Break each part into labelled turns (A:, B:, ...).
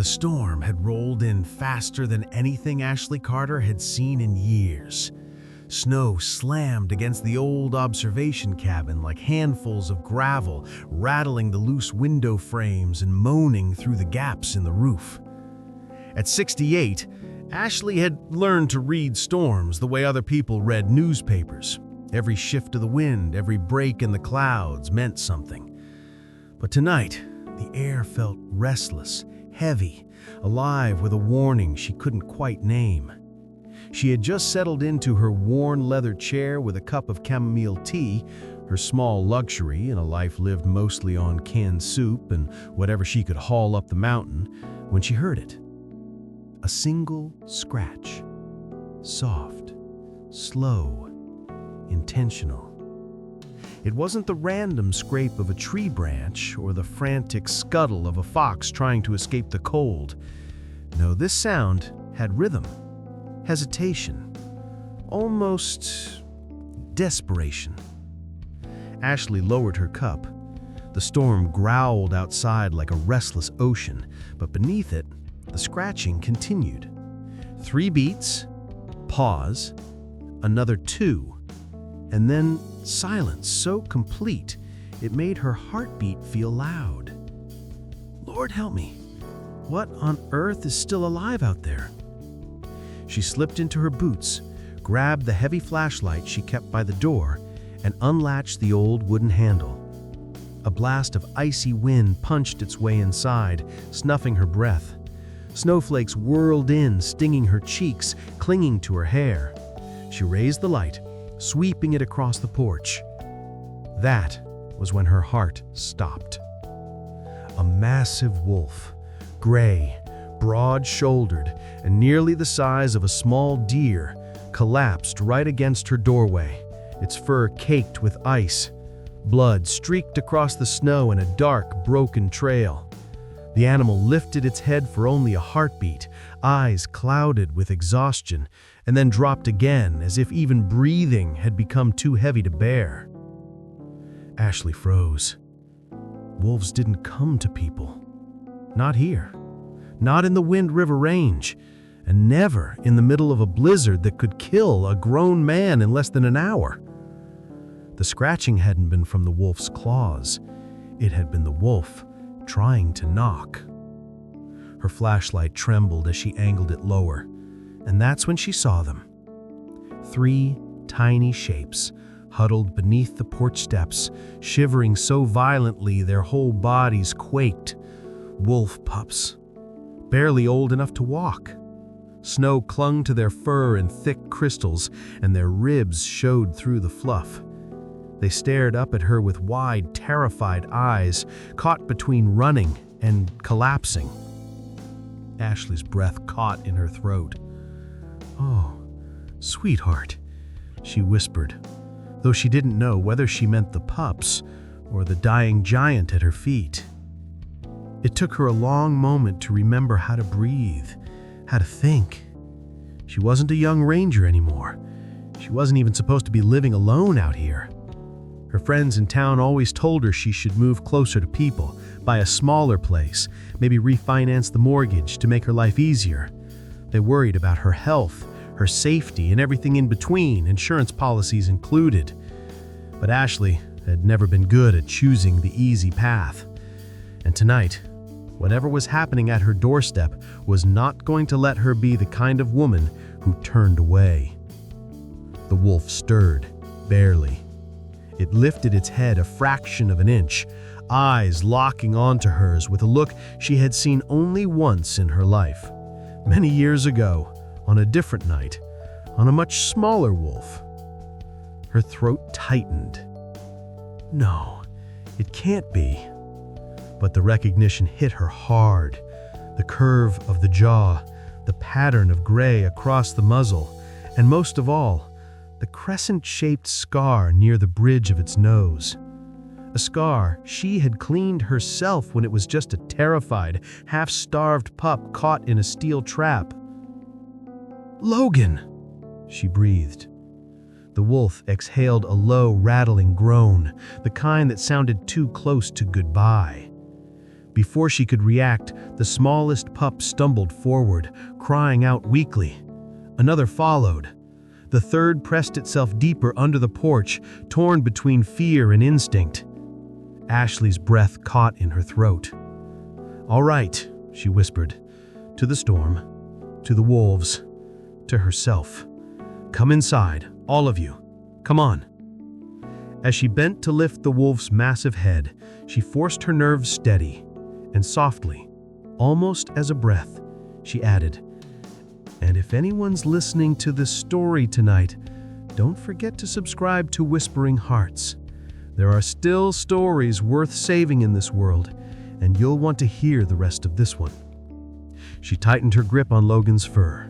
A: The storm had rolled in faster than anything Ashlee Carter had seen in years. Snow slammed against the old observation cabin like handfuls of gravel, rattling the loose window frames and moaning through the gaps in the roof. At 68, Ashlee had learned to read storms the way other people read newspapers. Every shift of the wind, every break in the clouds meant something. But tonight, the air felt restless, heavy, alive with a warning she couldn't quite name. She had just settled into her worn leather chair with a cup of chamomile tea, her small luxury in a life lived mostly on canned soup and whatever she could haul up the mountain, when she heard it. A single scratch. Soft, slow, intentional. It wasn't the random scrape of a tree branch or the frantic scuttle of a fox trying to escape the cold. No, this sound had rhythm, hesitation, almost desperation. Ashlee lowered her cup. The storm growled outside like a restless ocean, but beneath it, the scratching continued. 3 beats, pause, another 2, and then silence so complete it made her heartbeat feel loud. Lord help me, what on earth is still alive out there? She slipped into her boots, grabbed the heavy flashlight she kept by the door, and unlatched the old wooden handle. A blast of icy wind punched its way inside, snuffing her breath. Snowflakes whirled in, stinging her cheeks, clinging to her hair. She raised the light, sweeping it across the porch. That was when her heart stopped. A massive wolf, gray, broad-shouldered, and nearly the size of a small deer, collapsed right against her doorway, its fur caked with ice. Blood streaked across the snow in a dark, broken trail. The animal lifted its head for only a heartbeat, eyes clouded with exhaustion, and then dropped again as if even breathing had become too heavy to bear. Ashlee froze. Wolves didn't come to people. Not here. Not in the Wind River Range, and never in the middle of a blizzard that could kill a grown man in less than an hour. The scratching hadn't been from the wolf's claws. It had been the wolf trying to knock. Her flashlight trembled as she angled it lower, and that's when she saw them. 3 tiny shapes huddled beneath the porch steps, shivering so violently their whole bodies quaked. Wolf pups, barely old enough to walk. Snow clung to their fur in thick crystals, and their ribs showed through the fluff. They stared up at her with wide, terrified eyes, caught between running and collapsing. Ashlee's breath caught in her throat. "Oh, sweetheart," she whispered, though she didn't know whether she meant the pups or the dying giant at her feet. It took her a long moment to remember how to breathe, how to think. She wasn't a young ranger anymore. She wasn't even supposed to be living alone out here. Her friends in town always told her she should move closer to people, buy a smaller place, maybe refinance the mortgage to make her life easier. They worried about her health, her safety, and everything in between, insurance policies included. But Ashlee had never been good at choosing the easy path. And tonight, whatever was happening at her doorstep was not going to let her be the kind of woman who turned away. The wolf stirred, barely. It lifted its head a fraction of an inch, eyes locking onto hers with a look she had seen only once in her life. Many years ago, on a different night, on a much smaller wolf. Her throat tightened. No, it can't be. But the recognition hit her hard. The curve of the jaw, the pattern of gray across the muzzle, and most of all, the crescent-shaped scar near the bridge of its nose. A scar she had cleaned herself when it was just a terrified, half-starved pup caught in a steel trap. "Logan!" she breathed. The wolf exhaled a low, rattling groan, the kind that sounded too close to goodbye. Before she could react, the smallest pup stumbled forward, crying out weakly. Another followed. The third pressed itself deeper under the porch, torn between fear and instinct. Ashlee's breath caught in her throat. "All right," she whispered, to the storm, to the wolves, to herself. "Come inside, all of you. Come on." As she bent to lift the wolf's massive head, she forced her nerves steady, and softly, almost as a breath, she added, "And if anyone's listening to this story tonight, don't forget to subscribe to Whispering Hearts. There are still stories worth saving in this world, and you'll want to hear the rest of this one." She tightened her grip on Logan's fur.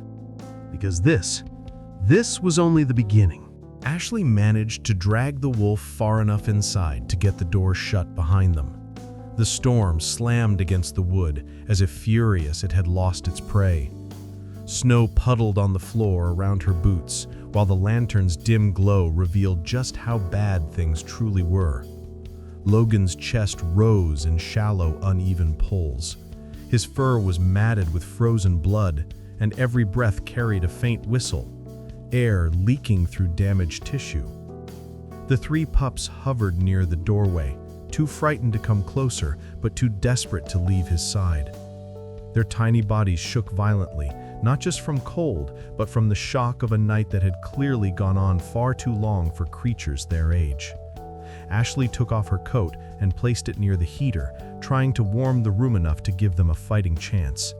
A: Because this was only the beginning. Ashlee managed to drag the wolf far enough inside to get the door shut behind them. The storm slammed against the wood, as if furious it had lost its prey. Snow puddled on the floor around her boots, while the lantern's dim glow revealed just how bad things truly were. Logan's chest rose in shallow, uneven pulls. His fur was matted with frozen blood, and every breath carried a faint whistle, air leaking through damaged tissue. The three pups hovered near the doorway, too frightened to come closer, but too desperate to leave his side. Their tiny bodies shook violently, not just from cold, but from the shock of a night that had clearly gone on far too long for creatures their age. Ashlee took off her coat and placed it near the heater, trying to warm the room enough to give them a fighting chance.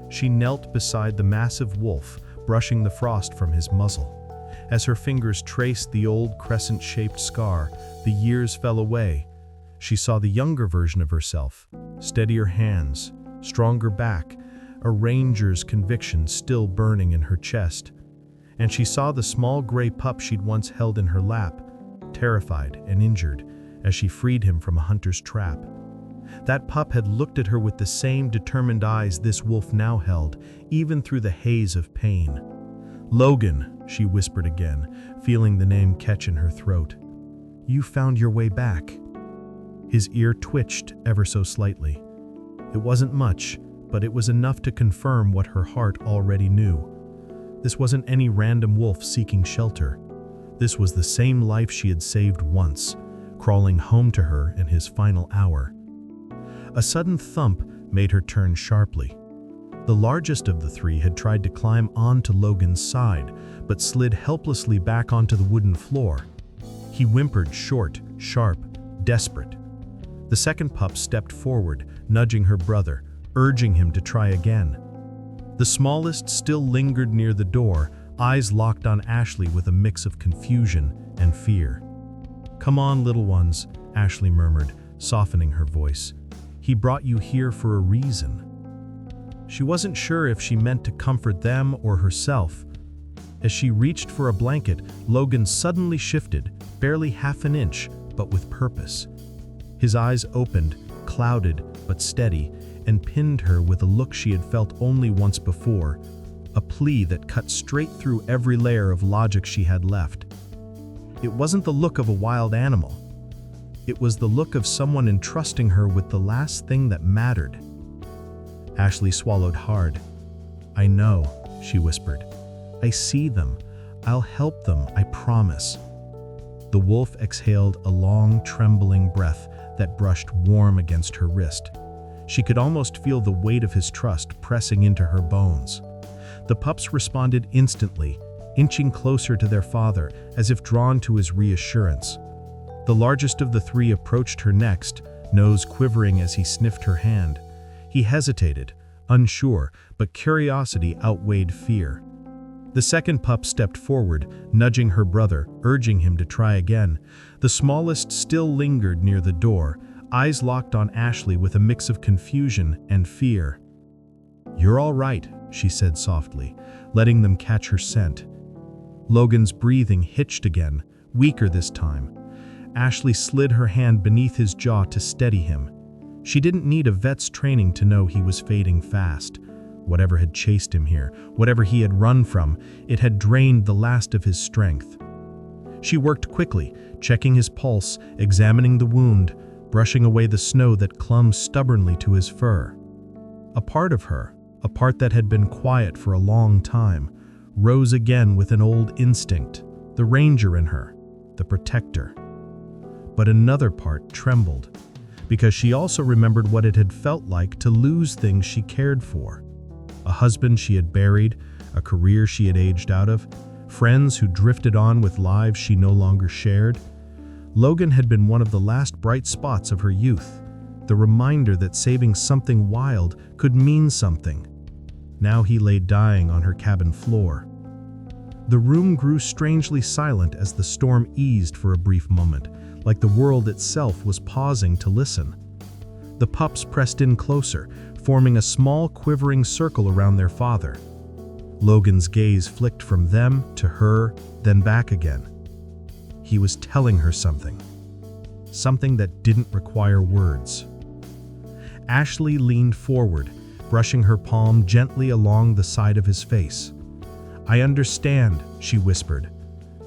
A: She knelt beside the massive wolf, brushing the frost from his muzzle. As her fingers traced the old crescent-shaped scar, the years fell away. She saw the younger version of herself, steadier hands, stronger back, a ranger's conviction still burning in her chest. And she saw the small gray pup she'd once held in her lap, terrified and injured, as she freed him from a hunter's trap. That pup had looked at her with the same determined eyes this wolf now held, even through the haze of pain. "Logan," she whispered again, feeling the name catch in her throat. "You found your way back." His ear twitched ever so slightly. It wasn't much, but it was enough to confirm what her heart already knew. This wasn't any random wolf seeking shelter. This was the same life she had saved once, crawling home to her in his final hour. A sudden thump made her turn sharply. The largest of the three had tried to climb onto Logan's side, but slid helplessly back onto the wooden floor. He whimpered, short, sharp, desperate. The second pup stepped forward, nudging her brother, urging him to try again. The smallest still lingered near the door, eyes locked on Ashlee with a mix of confusion and fear. "Come on, little ones," Ashlee murmured, softening her voice. "He brought you here for a reason." She wasn't sure if she meant to comfort them or herself. As she reached for a blanket, Logan suddenly shifted, barely half an inch, but with purpose. His eyes opened, clouded but steady, and pinned her with a look she had felt only once before, a plea that cut straight through every layer of logic she had left. It wasn't the look of a wild animal. It was the look of someone entrusting her with the last thing that mattered. Ashlee swallowed hard. "I know," she whispered. "I see them. I'll help them, I promise." The wolf exhaled a long, trembling breath that brushed warm against her wrist. She could almost feel the weight of his trust pressing into her bones. The pups responded instantly, inching closer to their father as if drawn to his reassurance. The largest of the three approached her next, nose quivering as he sniffed her hand. He hesitated, unsure, but curiosity outweighed fear. The second pup stepped forward, nudging her brother, urging him to try again. The smallest still lingered near the door, eyes locked on Ashlee with a mix of confusion and fear. "You're all right," she said softly, letting them catch her scent. Logan's breathing hitched again, weaker this time. Ashlee slid her hand beneath his jaw to steady him. She didn't need a vet's training to know he was fading fast. Whatever had chased him here, whatever he had run from, it had drained the last of his strength. She worked quickly, checking his pulse, examining the wound,
B: brushing away the snow that clung stubbornly to his fur. A part of her, a part that had been quiet for a long time, rose again with an old instinct, the ranger in her, the protector. But another part trembled, because she also remembered what it had felt like to lose things she cared for. A husband she had buried, a career she had aged out of, friends who drifted on with lives she no longer shared. Logan had been one of the last bright spots of her youth, the reminder that saving something wild could mean something. Now he lay dying on her cabin floor. The room grew strangely silent as the storm eased for a brief moment, like the world itself was pausing to listen. The pups pressed in closer, forming a small quivering circle around their father. Logan's gaze flicked from them to her, then back again. He was telling her something. Something that didn't require words. Ashlee leaned forward, brushing her palm gently along the side of his face. "I understand," she whispered.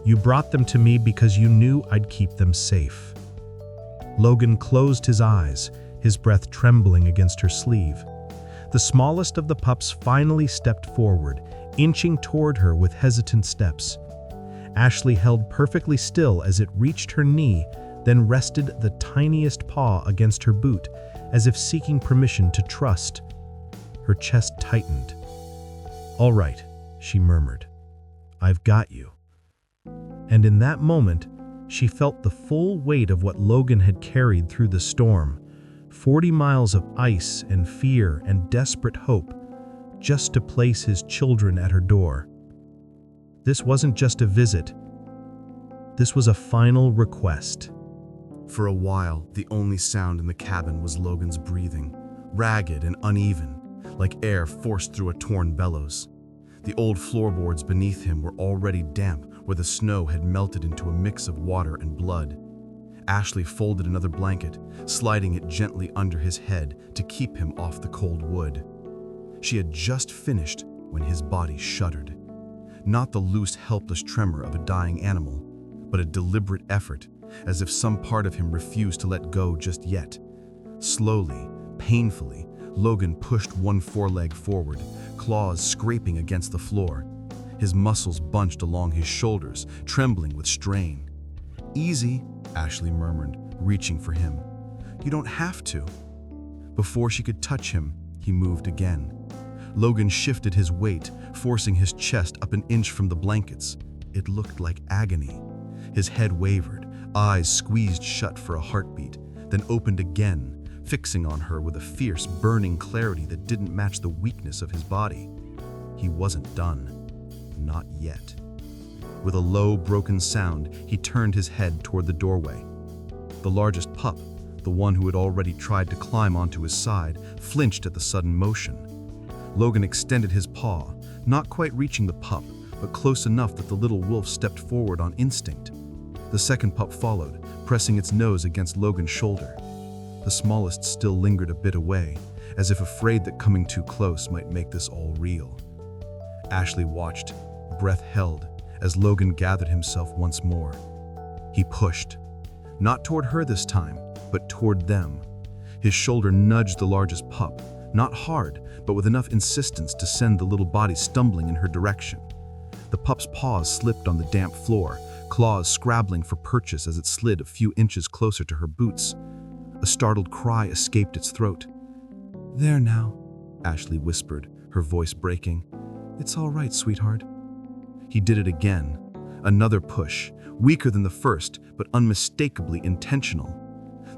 B: "You brought them to me because you knew I'd keep them safe." Logan closed his eyes, his breath trembling against her sleeve. The smallest of the pups finally stepped forward, inching toward her with hesitant steps. Ashlee held perfectly still as it reached her knee, then rested the tiniest paw against her boot, as if seeking permission to trust. Her chest tightened. "All right," she murmured. "I've got you." And in that moment, she felt the full weight of what Logan had carried through the storm. 40 miles of ice and fear and desperate hope, just to place his children at her door. This wasn't just a visit. This was a final request.
A: For a while, the only sound in the cabin was Logan's breathing, ragged and uneven, like air forced through a torn bellows. The old floorboards beneath him were already damp where the snow had melted into a mix of water and blood. Ashlee folded another blanket, sliding it gently under his head to keep him off the cold wood. She had just finished when his body shuddered. Not the loose, helpless tremor of a dying animal, but a deliberate effort, as if some part of him refused to let go just yet. Slowly, painfully, Logan pushed one foreleg forward, claws scraping against the floor. His muscles bunched along his shoulders, trembling with strain. "Easy," Ashlee murmured, reaching for him. "You don't have to." Before she could touch him, he moved again. Logan shifted his weight, forcing his chest up an inch from the blankets. It looked like agony. His head wavered, eyes squeezed shut for a heartbeat, then opened again, fixing on her with a fierce, burning clarity that didn't match the weakness of his body. He wasn't done. Not yet. With a low, broken sound, he turned his head toward the doorway. The largest pup, the one who had already tried to climb onto his side, flinched at the sudden motion. Logan extended his paw, not quite reaching the pup, but close enough that the little wolf stepped forward on instinct. The second pup followed, pressing its nose against Logan's shoulder. The smallest still lingered a bit away, as if afraid that coming too close might make this all real. Ashlee watched, breath held, as Logan gathered himself once more. He pushed, not toward her this time, but toward them. His shoulder nudged the largest pup, not hard, but with enough insistence to send the little body stumbling in her direction. The pup's paws slipped on the damp floor, claws scrabbling for purchase as it slid a few inches closer to her boots. A startled cry escaped its throat. "There now," Ashlee whispered, her voice breaking. "It's all right, sweetheart." He did it again. Another push, weaker than the first, but unmistakably intentional.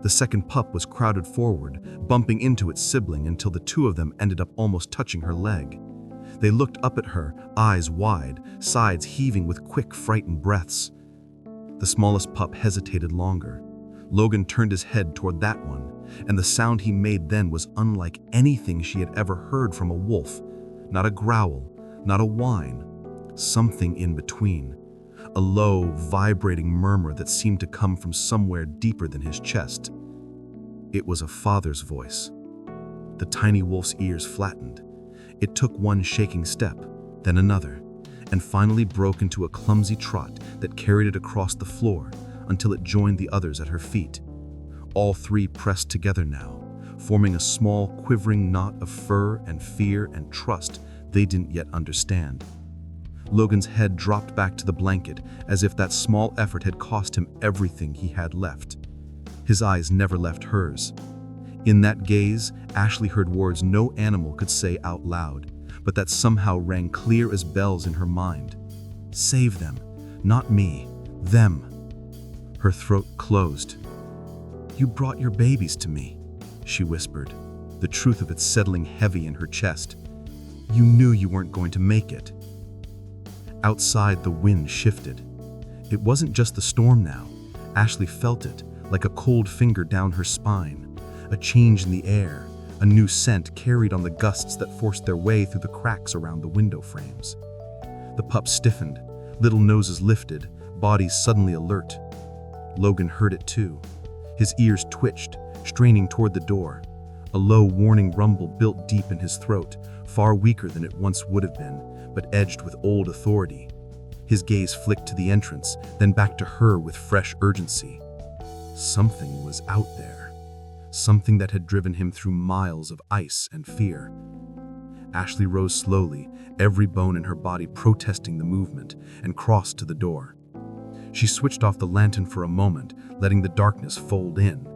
A: The second pup was crowded forward, bumping into its sibling until the two of them ended up almost touching her leg. They looked up at her, eyes wide, sides heaving with quick, frightened breaths. The smallest pup hesitated longer. Logan turned his head toward that one, and the sound he made then was unlike anything she had ever heard from a wolf. Not a growl, not a whine. Something in between. A low, vibrating murmur that seemed to come from somewhere deeper than his chest. It was a father's voice. The tiny wolf's ears flattened. It took one shaking step, then another, and finally broke into a clumsy trot that carried it across the floor until it joined the others at her feet.
C: all three pressed together now, forming a small, quivering knot of fur and fear and trust they didn't yet understand. Logan's head dropped back to the blanket as if that small effort had cost him everything he had left. His eyes never left hers. In that gaze, Ashlee heard words no animal could say out loud, but that somehow rang clear as bells in her mind. Save them, not me, them. Her throat closed. You brought your babies to me, she whispered, the truth of it settling heavy in her chest. You knew you weren't going to make it. Outside, the wind shifted. It wasn't just the storm now. Ashlee felt it, like a cold finger down her spine. A change in the air, a new scent carried on the gusts that forced their way through the cracks around the window frames. The pups stiffened, little noses lifted, bodies suddenly alert. Logan heard it too. His ears twitched, straining toward the door. A low, warning rumble built deep in his throat, far weaker than it once would have been, but edged with old authority. His gaze flicked to the entrance, then back to her with fresh urgency. Something was out there. Something that had driven him through miles of ice and fear. Ashlee rose slowly, every bone in her body protesting the movement, and crossed to the door. She switched off the lantern for a moment, letting the darkness fold in,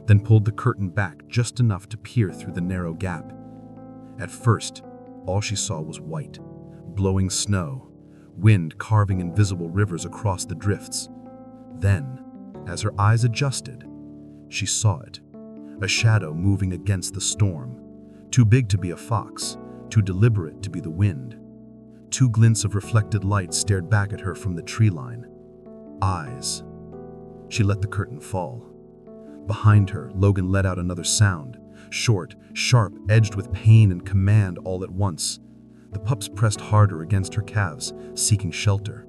C: then pulled the curtain back just enough to peer through the narrow gap. At first, all she saw was white, blowing snow, wind carving invisible rivers across the drifts. Then, as her eyes adjusted, she saw it, a shadow moving against the storm, too big to be a fox, too deliberate to be the wind. Two glints of reflected light stared back at her from the tree line. Eyes. She let the curtain fall. Behind her, Logan let out another sound, short, sharp, edged with pain and command all at once. The pups pressed harder against her calves, seeking shelter.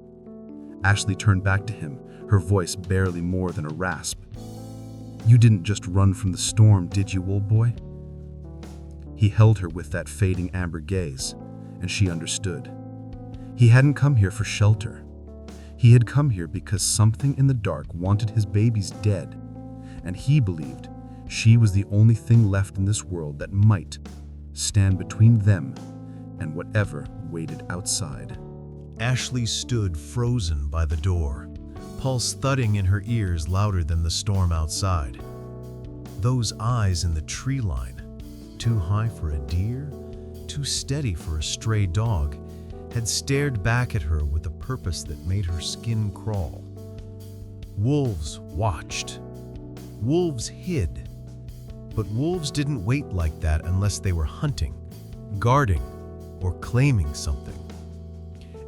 C: Ashlee turned back to him, her voice barely more than a rasp. You didn't just run from the storm, did you, old boy? He held her with that fading amber gaze, and she understood. He hadn't come here for shelter. He had come here because something in the dark wanted his babies dead, and he believed she was the only thing left in this world that might stand between them and whatever waited outside.
A: Ashlee stood frozen by the door, pulse thudding in her ears louder than the storm outside. Those eyes in the tree line, too high for a deer, too steady for a stray dog, had stared back at her with a purpose that made her skin crawl. Wolves watched. Wolves hid. But wolves didn't wait like that unless they were hunting, guarding, or claiming something.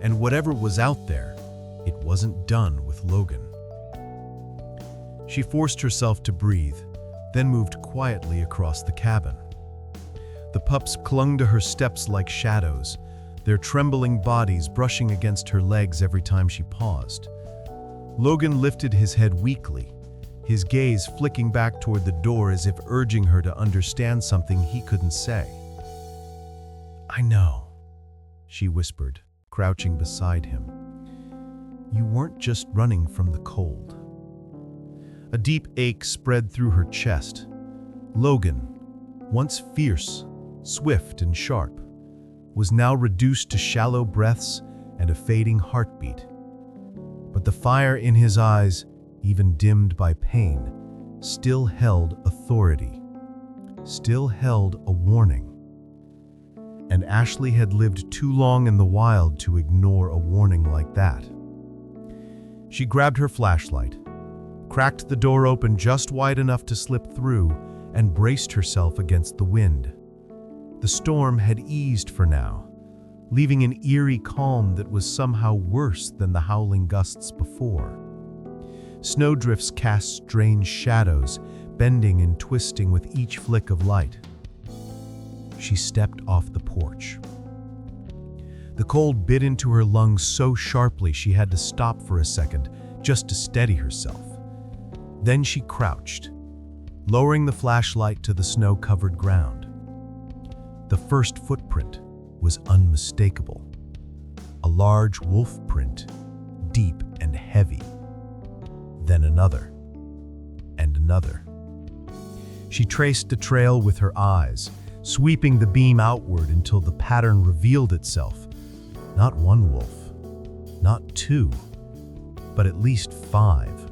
A: And whatever was out there, it wasn't done with Logan. She forced herself to breathe, then moved quietly across the cabin. The pups clung to her steps like shadows, their trembling bodies brushing against her legs every time she paused. Logan lifted his head weakly, his gaze flicking back toward the door as if urging her to understand something he couldn't say. I know, she whispered, crouching beside him. You weren't just running from the cold. A deep ache spread through her chest. Logan, once fierce, swift and sharp, was now reduced to shallow breaths and a fading heartbeat. But the fire in his eyes, even dimmed by pain, still held authority, still held a warning. And Ashlee had lived too long in the wild to ignore a warning like that. She grabbed her flashlight, cracked the door open just wide enough to slip through, and braced herself against the wind. The storm had eased for now, leaving an eerie calm that was somehow worse than the howling gusts before. Snowdrifts cast strange shadows, bending and twisting with each flick of light. She stepped off the porch. The cold bit into her lungs so sharply she had to stop for a second just to steady herself. Then she crouched, lowering the flashlight to the snow-covered ground. The first footprint was unmistakable. A large wolf print, deep and heavy. Then another, and another. She traced the trail with her eyes, sweeping the beam outward until the pattern revealed itself. Not one wolf, not two, but at least 5.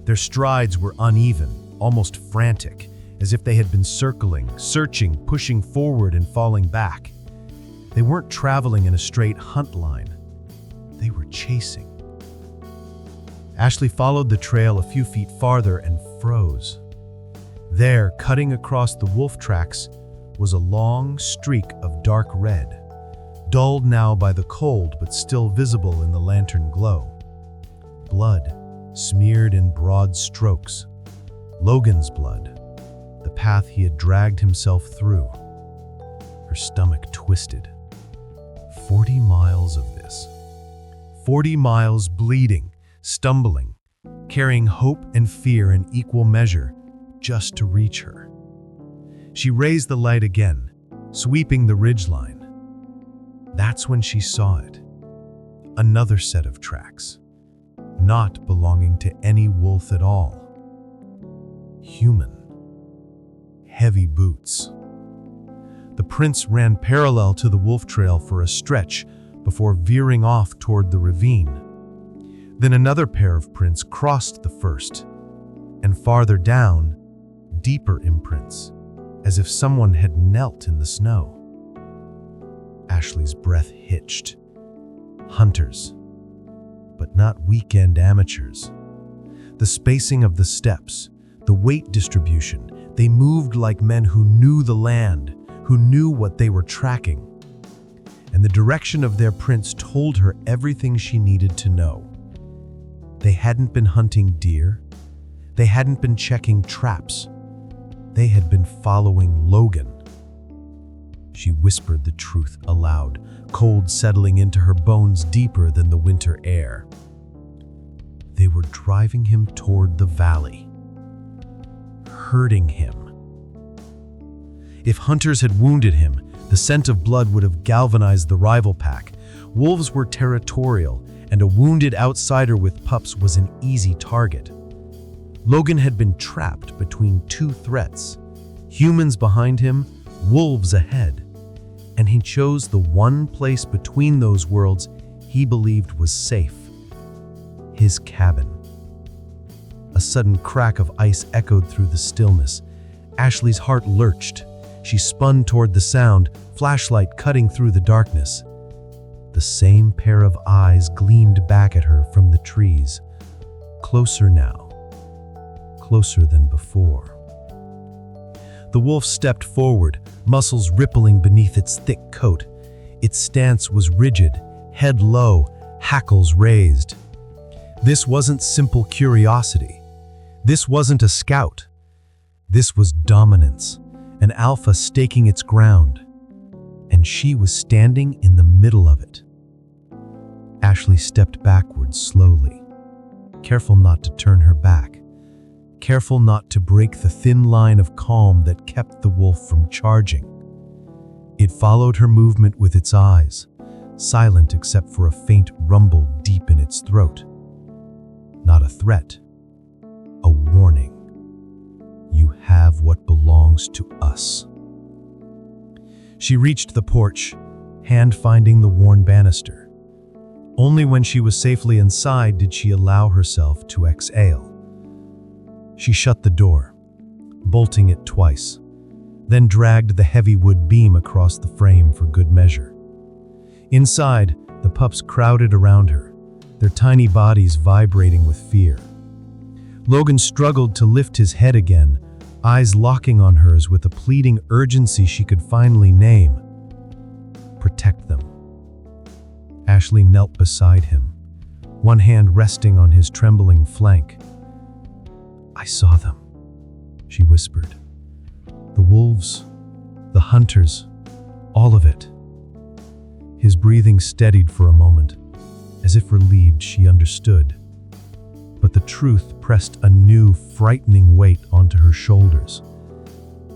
A: Their strides were uneven, almost frantic, as if they had been circling, searching, pushing forward and falling back. They weren't traveling in a straight hunt line. They were chasing. Ashlee followed the trail a few feet farther and froze. There, cutting across the wolf tracks, was a long streak of dark red, dulled now by the cold but still visible in the lantern glow. Blood, smeared in broad strokes. Logan's blood, the path he had dragged himself through. Her stomach twisted. 40 miles of this. 40 miles bleeding, stumbling, carrying hope and fear in equal measure, just to reach her. She raised the light again, sweeping the ridgeline. That's when she saw it. Another set of tracks, not belonging to any wolf at all. Human. Heavy boots. The prints ran parallel to the wolf trail for a stretch before veering off toward the ravine. Then another pair of prints crossed the first, and farther down, deeper imprints, as if someone had knelt in the snow. Ashlee's breath hitched. Hunters, but not weekend amateurs. The spacing of the steps, the weight distribution, they moved like men who knew the land, who knew what they were tracking. And the direction of their prints told her everything she needed to know. They hadn't been hunting deer. They hadn't been checking traps. They had been following Logan. She whispered the truth aloud, cold settling into her bones deeper than the winter air. They were driving him toward the valley, hurting him. If hunters had wounded him, the scent of blood would have galvanized the rival pack. Wolves were territorial, and a wounded outsider with pups was an easy target. Logan had been trapped between 2 threats, humans behind him, wolves ahead, and he chose the one place between those worlds he believed was safe: his cabin. A sudden crack of ice echoed through the stillness. Ashlee's heart lurched. She spun toward the sound, flashlight cutting through the darkness. The same pair of eyes gleamed back at her from the trees. Closer now. Closer than before. The wolf stepped forward, muscles rippling beneath its thick coat. Its stance was rigid, head low, hackles raised. This wasn't simple curiosity. This wasn't a scout. This was dominance, an alpha staking its ground. And she was standing in the middle of it. Ashlee stepped backwards slowly, careful not to turn her back, careful not to break the thin line of calm that kept the wolf from charging. It followed her movement with its eyes, silent except for a faint rumble deep in its throat. Not a threat, a warning. You have what belongs to us. She reached the porch, hand finding the worn banister. Only when she was safely inside did she allow herself to exhale. She shut the door, bolting it twice, then dragged the heavy wood beam across the frame for good measure. Inside, the pups crowded around her, their tiny bodies vibrating with fear. Logan struggled to lift his head again, eyes locking on hers with a pleading urgency she could finally name. Protect them. Ashlee knelt beside him, one hand resting on his trembling flank. I saw them, she whispered. The wolves, the hunters, all of it. His breathing steadied for a moment, as if relieved she understood. But the truth pressed a new, frightening weight onto her shoulders.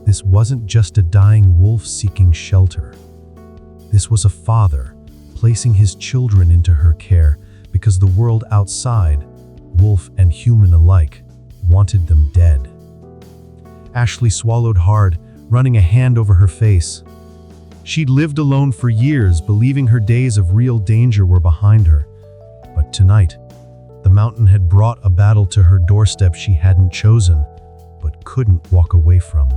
A: This wasn't just a dying wolf seeking shelter. This was a father placing his children into her care because the world outside, wolf and human alike, wanted them dead.
B: Ashlee swallowed hard, running a hand over her face. She'd lived alone for years, believing her days of real danger were behind her. But tonight, the mountain had brought a battle to her doorstep she hadn't chosen, but couldn't walk away from.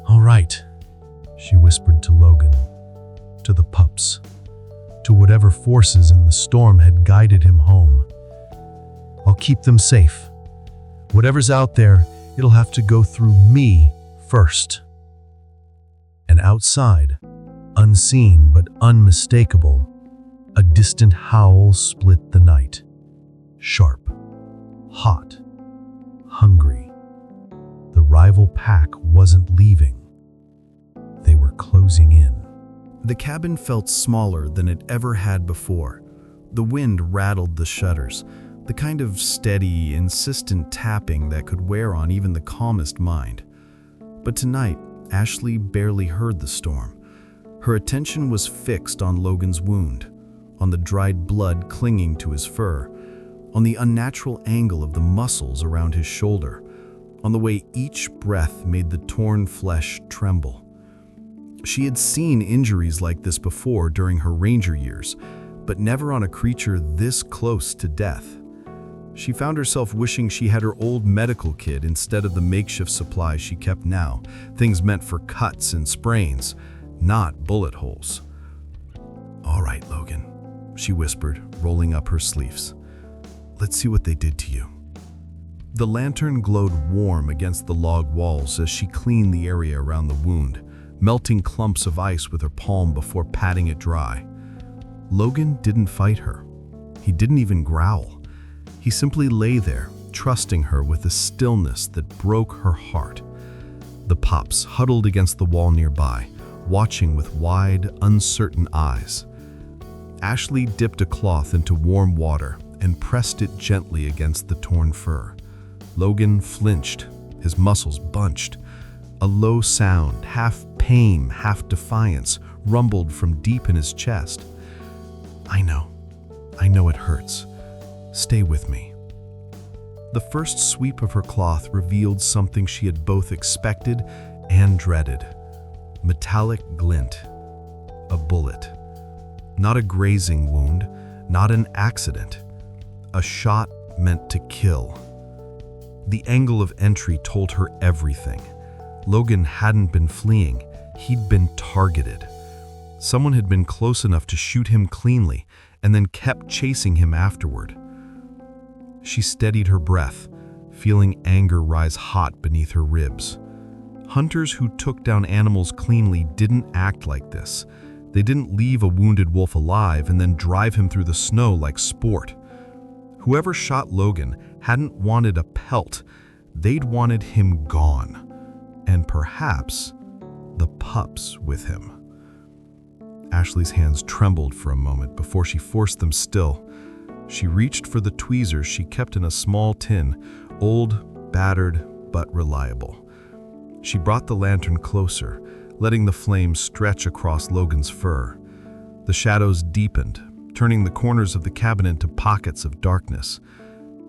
B: "All right," she whispered to Logan, to the pups, to whatever forces in the storm had guided him home. "I'll keep them safe. Whatever's out there, it'll have to go through me first." And outside, unseen but unmistakable, a distant howl split the night. Sharp, hot, hungry. The rival pack wasn't leaving. They were closing in.
A: The cabin felt smaller than it ever had before. The wind rattled the shutters, the kind of steady, insistent tapping that could wear on even the calmest mind. But tonight, Ashlee barely heard the storm. Her attention was fixed on Logan's wound, on the dried blood clinging to his fur, on the unnatural angle of the muscles around his shoulder, on the way each breath made the torn flesh tremble. She had seen injuries like this before during her ranger years, but never on a creature this close to death. She found herself wishing she had her old medical kit instead of the makeshift supplies she kept now, things meant for cuts and sprains, not bullet holes. "All right, Logan," she whispered, rolling up her sleeves. "Let's see what they did to you." The lantern glowed warm against the log walls as she cleaned the area around the wound, melting clumps of ice with her palm before patting it dry. Logan didn't fight her. He didn't even growl. He simply lay there, trusting her with a stillness that broke her heart. The pups huddled against the wall nearby, watching with wide, uncertain eyes. Ashlee dipped a cloth into warm water and pressed it gently against the torn fur. Logan flinched, his muscles bunched. A low sound, half pain, half defiance, rumbled from deep in his chest. I know it hurts. Stay with me." The first sweep of her cloth revealed something she had both expected and dreaded. Metallic glint. A bullet. Not a grazing wound, not an accident. A shot meant to kill. The angle of entry told her everything. Logan hadn't been fleeing, he'd been targeted. Someone had been close enough to shoot him cleanly and then kept chasing him afterward. She steadied her breath, feeling anger rise hot beneath her ribs. Hunters who took down animals cleanly didn't act like this. They didn't leave a wounded wolf alive and then drive him through the snow like sport. Whoever shot Logan hadn't wanted a pelt, they'd wanted him gone. And perhaps the pups with him. Ashlee's hands trembled for a moment before she forced them still. She reached for the tweezers she kept in a small tin, old, battered, but reliable. She brought the lantern closer, letting the flame stretch across Logan's fur. The shadows deepened, turning the corners of the cabin into pockets of darkness.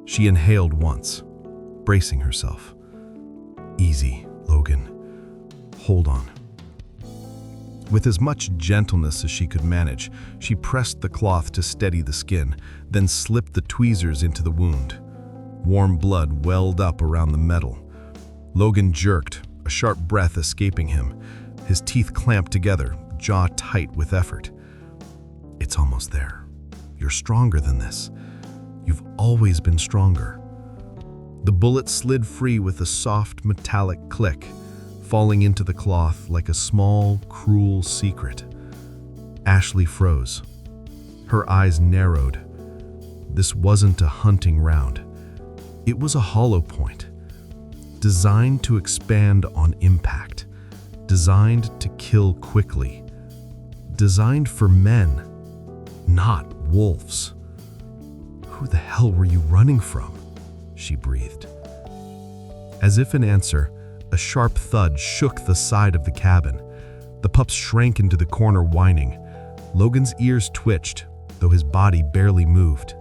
A: She inhaled once, bracing herself. "Easy, Logan. Hold on." With as much gentleness as she could manage, she pressed the cloth to steady the skin, then slipped the tweezers into the wound. Warm blood welled up around the metal. Logan jerked, a sharp breath escaping him. His teeth clamped together, jaw tight with effort. "It's almost there. You're stronger than this. You've always been stronger." The bullet slid free with a soft metallic click, falling into the cloth like a small, cruel secret. Ashlee froze. Her eyes narrowed. This wasn't a hunting round. It was a hollow point, designed to expand on impact, designed to kill quickly, designed for men, not wolves. "Who the hell were you running from?" she breathed. As if in answer, a sharp thud shook the side of the cabin. The pups shrank into the corner whining. Logan's ears twitched, though his body barely moved.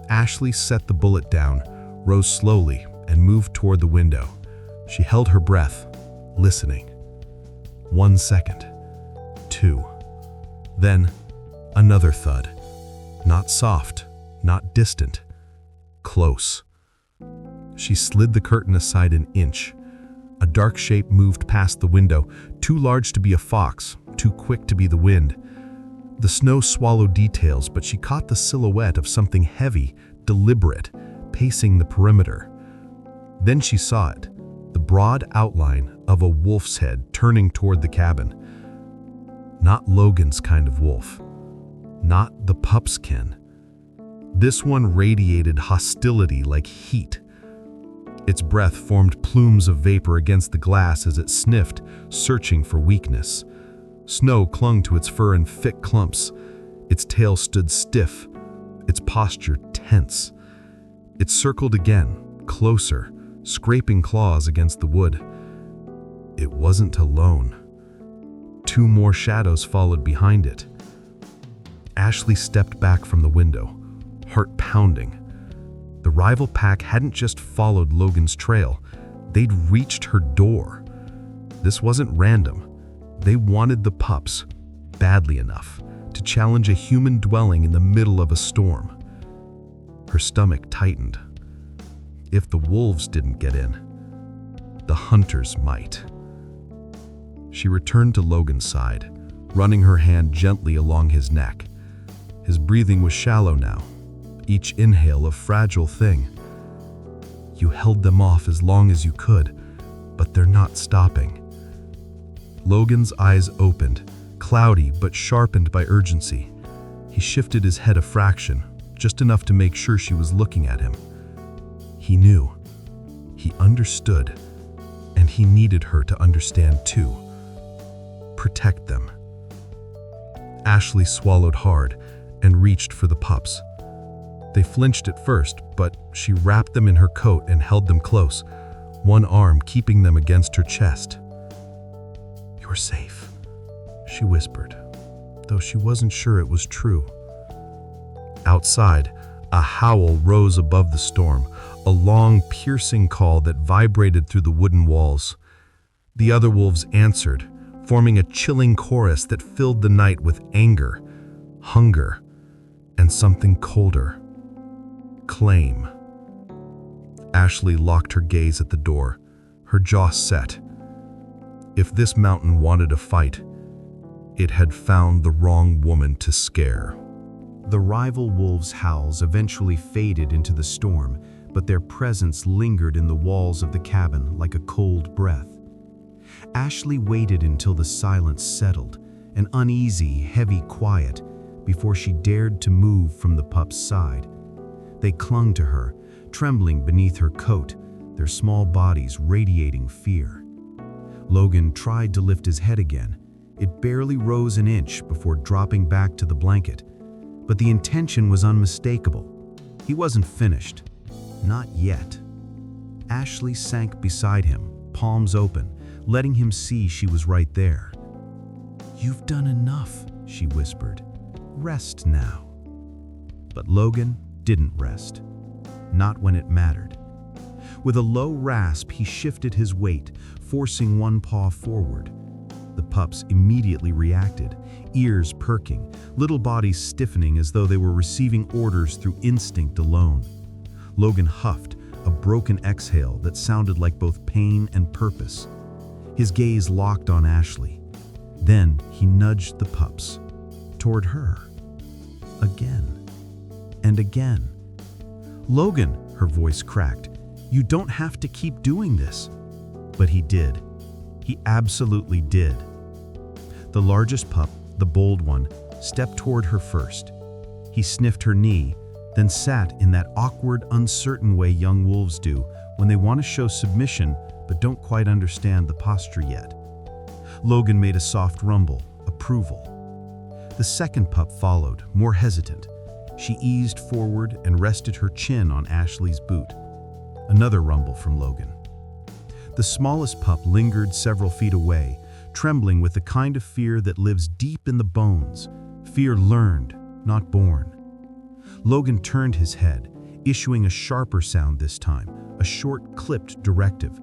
A: Ashlee set the bullet down, rose slowly, and moved toward the window.
C: She held her breath, listening. 1 second. 2. Then, another thud. Not soft, not distant. Close. She slid the curtain aside an inch. A dark shape moved past the window, too large to be a fox, too quick to be the wind. The snow swallowed details, but she caught the silhouette of something heavy, deliberate, pacing the perimeter. Then she saw it, the broad outline of a wolf's head turning toward the cabin. Not Logan's kind of wolf. Not the pup's kin. This one radiated hostility like heat. Its breath formed plumes of vapor against the glass as it sniffed, searching for weakness. Snow clung to its fur in thick clumps. Its tail stood stiff, its posture tense. It circled again, closer, scraping claws against the wood. It wasn't alone. 2 more shadows followed behind it. Ashlee stepped back from the window, heart pounding. The rival pack hadn't just followed Logan's trail, they'd reached her door. This wasn't random. They wanted the pups, badly enough, to challenge a human dwelling in the middle of a storm. Her stomach tightened. If the wolves didn't get in, the hunters might. She returned to Logan's side, running her hand gently along his neck. His breathing was shallow now, each inhale a fragile thing. You held them off as long as you could, but they're not stopping. Logan's eyes opened, cloudy but sharpened by urgency. He shifted his head a fraction, just enough to make sure she was looking at him. He knew. He understood. And he needed her to understand too. Protect them. Ashlee swallowed hard and reached for the pups. They flinched at first, but she wrapped them in her coat and held them close, one arm keeping them against her chest. "You're safe," she whispered, though she wasn't sure it was true. Outside, a howl rose above the storm, a long, piercing call that vibrated through the wooden walls. The other wolves answered, forming a chilling chorus that filled the night with anger, hunger, and something colder. Claim. Ashlee locked her gaze at the door, her jaw set. If this mountain wanted a fight, it had found the wrong woman to scare.
A: The rival wolves' howls eventually faded into the storm, but their presence lingered in the walls of the cabin like a cold breath. Ashlee waited until the silence settled, an uneasy, heavy quiet, before she dared to move from the pup's side. They clung to her, trembling beneath her coat, their small bodies radiating fear. Logan tried to lift his head again. It barely rose an inch before dropping back to the blanket. But the intention was unmistakable. He wasn't finished. Not yet. Ashlee sank beside him, palms open, letting him see she was right there. "You've done enough," she whispered. "Rest now." But Logan didn't rest. Not when it mattered. With a low rasp, he shifted his weight, forcing one paw forward. The pups immediately reacted, ears perking, little bodies stiffening as though they were receiving orders through instinct alone. Logan huffed, a broken exhale that sounded like both pain and purpose. His gaze locked on Ashlee. Then he nudged the pups toward her. Again and again. "Logan," her voice cracked, "you don't have to keep doing this." But he did. He absolutely did. The largest pup, the bold one, stepped toward her first. He sniffed her knee, then sat in that awkward, uncertain way young wolves do when they want to show submission but don't quite understand the posture yet. Logan made a soft rumble, approval. The second pup followed, more hesitant. She eased forward and rested her chin on Ashlee's boot. Another rumble from Logan. The smallest pup lingered several feet away, trembling with the kind of fear that lives deep in the bones, fear learned, not born. Logan turned his head, issuing a sharper sound this time, a short, clipped directive.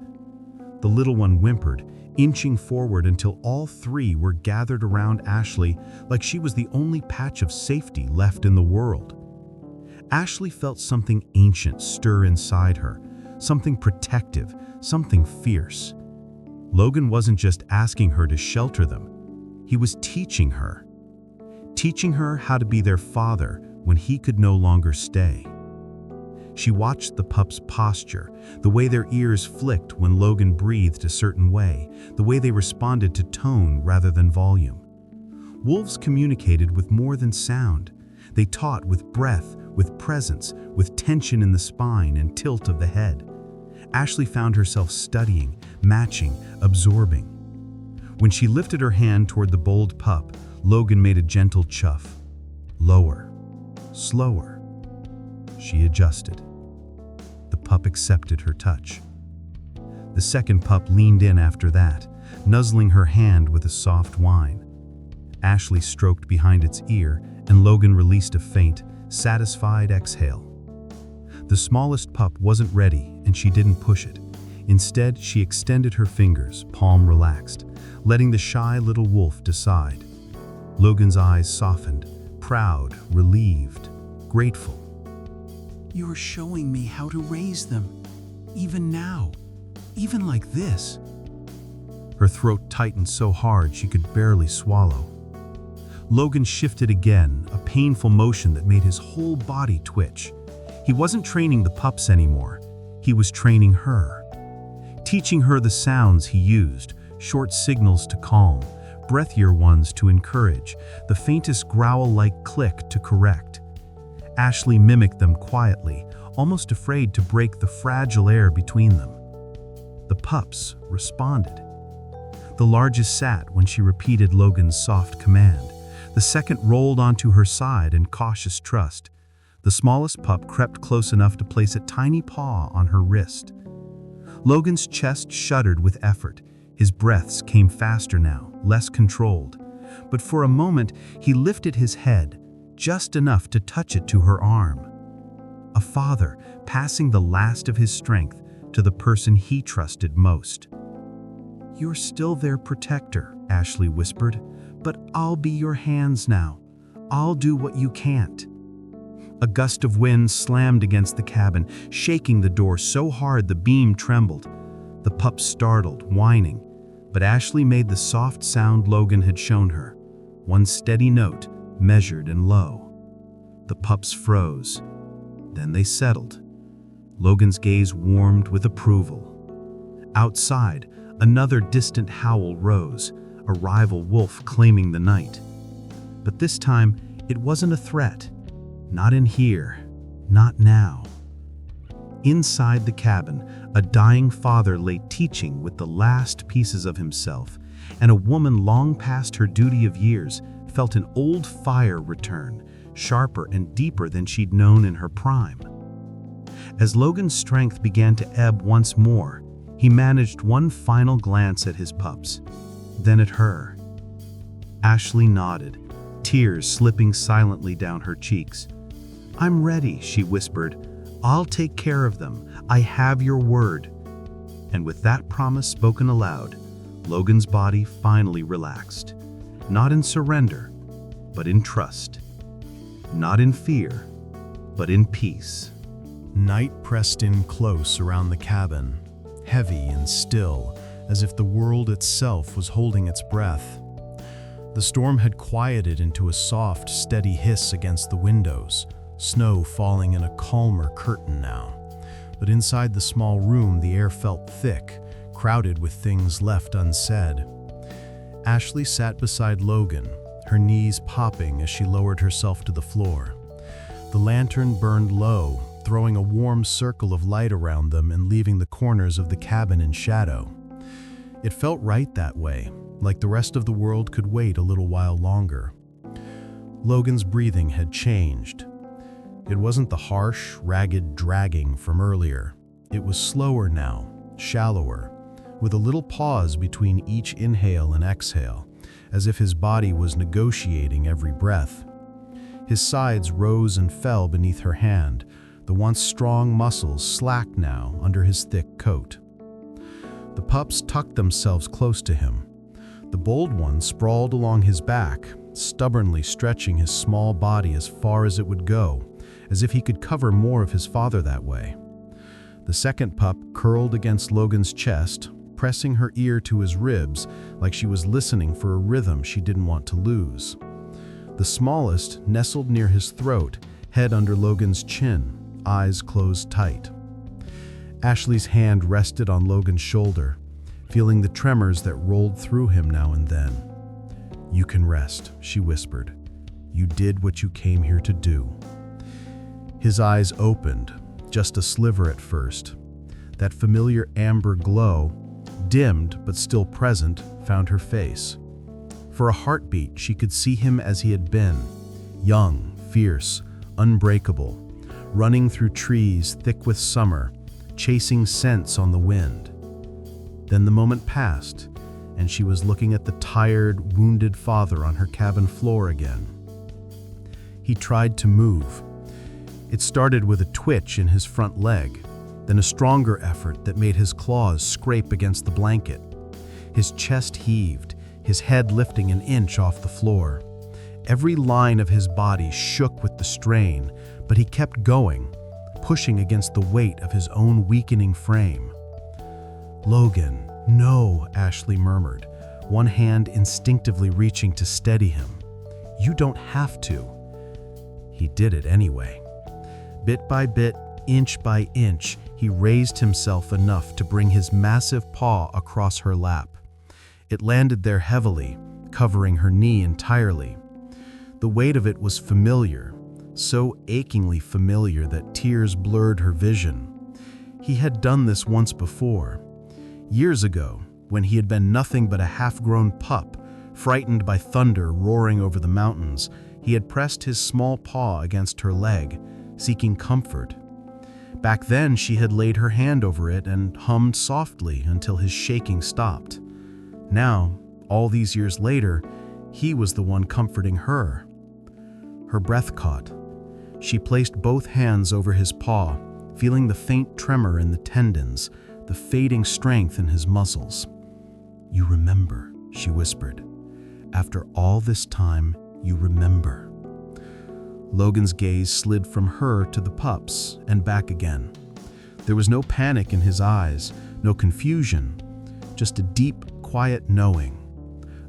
B: The little one whimpered, inching forward until all three were gathered around Ashlee like she was the only patch of safety left in the world. Ashlee felt something ancient stir inside her, something protective, something fierce. Logan wasn't just asking her to shelter them. He was teaching her how to be their father when he could no longer stay. She watched the pups' posture, the way their ears flicked when Logan breathed a certain way, the way they responded to tone rather than volume. Wolves communicated with more than sound. They taught with breath, with presence, with tension in the spine and tilt of the head. Ashlee found herself studying, matching, absorbing. When she lifted her hand toward the bold pup, Logan made a gentle chuff. Lower, slower. She adjusted. The pup accepted her touch. The second pup leaned in after that, nuzzling her hand with a soft whine. Ashlee stroked behind its ear, and Logan released a faint, satisfied exhale. The smallest pup wasn't ready, and she didn't push it. Instead, she extended her fingers, palm relaxed, letting the shy little wolf decide. Logan's eyes softened, proud, relieved, grateful.
A: You're showing me how to raise them, even now, even like this.
B: Her throat tightened so hard she could barely swallow. Logan shifted again, a painful motion that made his whole body twitch. He wasn't training the pups anymore. He was training her. Teaching her the sounds he used, short signals to calm, breathier ones to encourage, the faintest growl-like click to correct. Ashlee mimicked them quietly, almost afraid to break the fragile air between them. The pups responded. The largest sat when she repeated Logan's soft command. The second rolled onto her side in cautious trust. The smallest pup crept close enough to place a tiny paw on her wrist. Logan's chest shuddered with effort. His breaths came faster now, less controlled. But for a moment, he lifted his head, just enough to touch it to her arm. A father passing the last of his strength to the person he trusted most. "You're still their protector," Ashlee whispered, "but I'll be your hands now. I'll do what you can't." A gust of wind slammed against the cabin, shaking the door so hard the beam trembled. The pup startled, whining, but Ashlee made the soft sound Logan had shown her. One steady note, measured and low. The pups froze. Then they settled. Logan's gaze warmed with approval. Outside, another distant howl rose, a rival wolf claiming the night. But this time, it wasn't a threat. Not in here, not now. Inside the cabin, a dying father lay teaching with the last pieces of himself, and a woman long past her duty of years felt an old fire return, sharper and deeper than she'd known in her prime. As Logan's strength began to ebb once more, he managed one final glance at his pups, then at her. Ashlee nodded, tears slipping silently down her cheeks. "I'm ready," she whispered. "I'll take care of them. I have your word." And with that promise spoken aloud, Logan's body finally relaxed. Not in surrender, but in trust. Not in fear, but in peace.
A: Night pressed in close around the cabin, heavy and still, as if the world itself was holding its breath. The storm had quieted into a soft, steady hiss against the windows, snow falling in a calmer curtain now. But inside the small room, the air felt thick, crowded with things left unsaid. Ashlee sat beside Logan, her knees popping as she lowered herself to the floor. The lantern burned low, throwing a warm circle of light around them and leaving the corners of the cabin in shadow. It felt right that way, like the rest of the world could wait a little while longer. Logan's breathing had changed. It wasn't the harsh, ragged dragging from earlier. It was slower now, shallower, with a little pause between each inhale and exhale, as if his body was negotiating every breath. His sides rose and fell beneath her hand, the once strong muscles slack now under his thick coat.
B: The pups tucked themselves close to him. The bold one sprawled along his back, stubbornly stretching his small body as far as it would go, as if he could cover more of his father that way. The second pup curled against Logan's chest, pressing her ear to his ribs like she was listening for a rhythm she didn't want to lose. The smallest nestled near his throat, head under Logan's chin, eyes closed tight. Ashlee's hand rested on Logan's shoulder, feeling the tremors that rolled through him now and then. "You can rest," she whispered. "You did what you came here to do." His eyes opened, just a sliver at first. That familiar amber glow, dimmed but still present, found her face. For a heartbeat, she could see him as he had been, young, fierce, unbreakable, running through trees thick with summer, chasing scents on the wind. Then the moment passed, and she was looking at the tired, wounded father on her cabin floor again. He tried to move. It started with a twitch in his front leg, then a stronger effort that made his claws scrape against the blanket. His chest heaved, his head lifting an inch off the floor. Every line of his body shook with the strain, but he kept going, pushing against the weight of his own weakening frame. "Logan, no," Ashlee murmured, one hand instinctively reaching to steady him. "You don't have to." He did it anyway. Bit by bit, inch by inch, he raised himself enough to bring his massive paw across her lap. It landed there heavily, covering her knee entirely. The weight of it was familiar, so achingly familiar that tears blurred her vision. He had done this once before. Years ago, when he had been nothing but a half-grown pup, frightened by thunder roaring over the mountains, he had pressed his small paw against her leg, seeking comfort. Back then, she had laid her hand over it and hummed softly until his shaking stopped. Now, all these years later, he was the one comforting her. Her breath caught. She placed both hands over his paw, feeling the faint tremor in the tendons, the fading strength in his muscles. "You remember," she whispered. "After all this time, you remember." Logan's gaze slid from her to the pups and back again. There was no panic in his eyes, no confusion, just a deep, quiet knowing,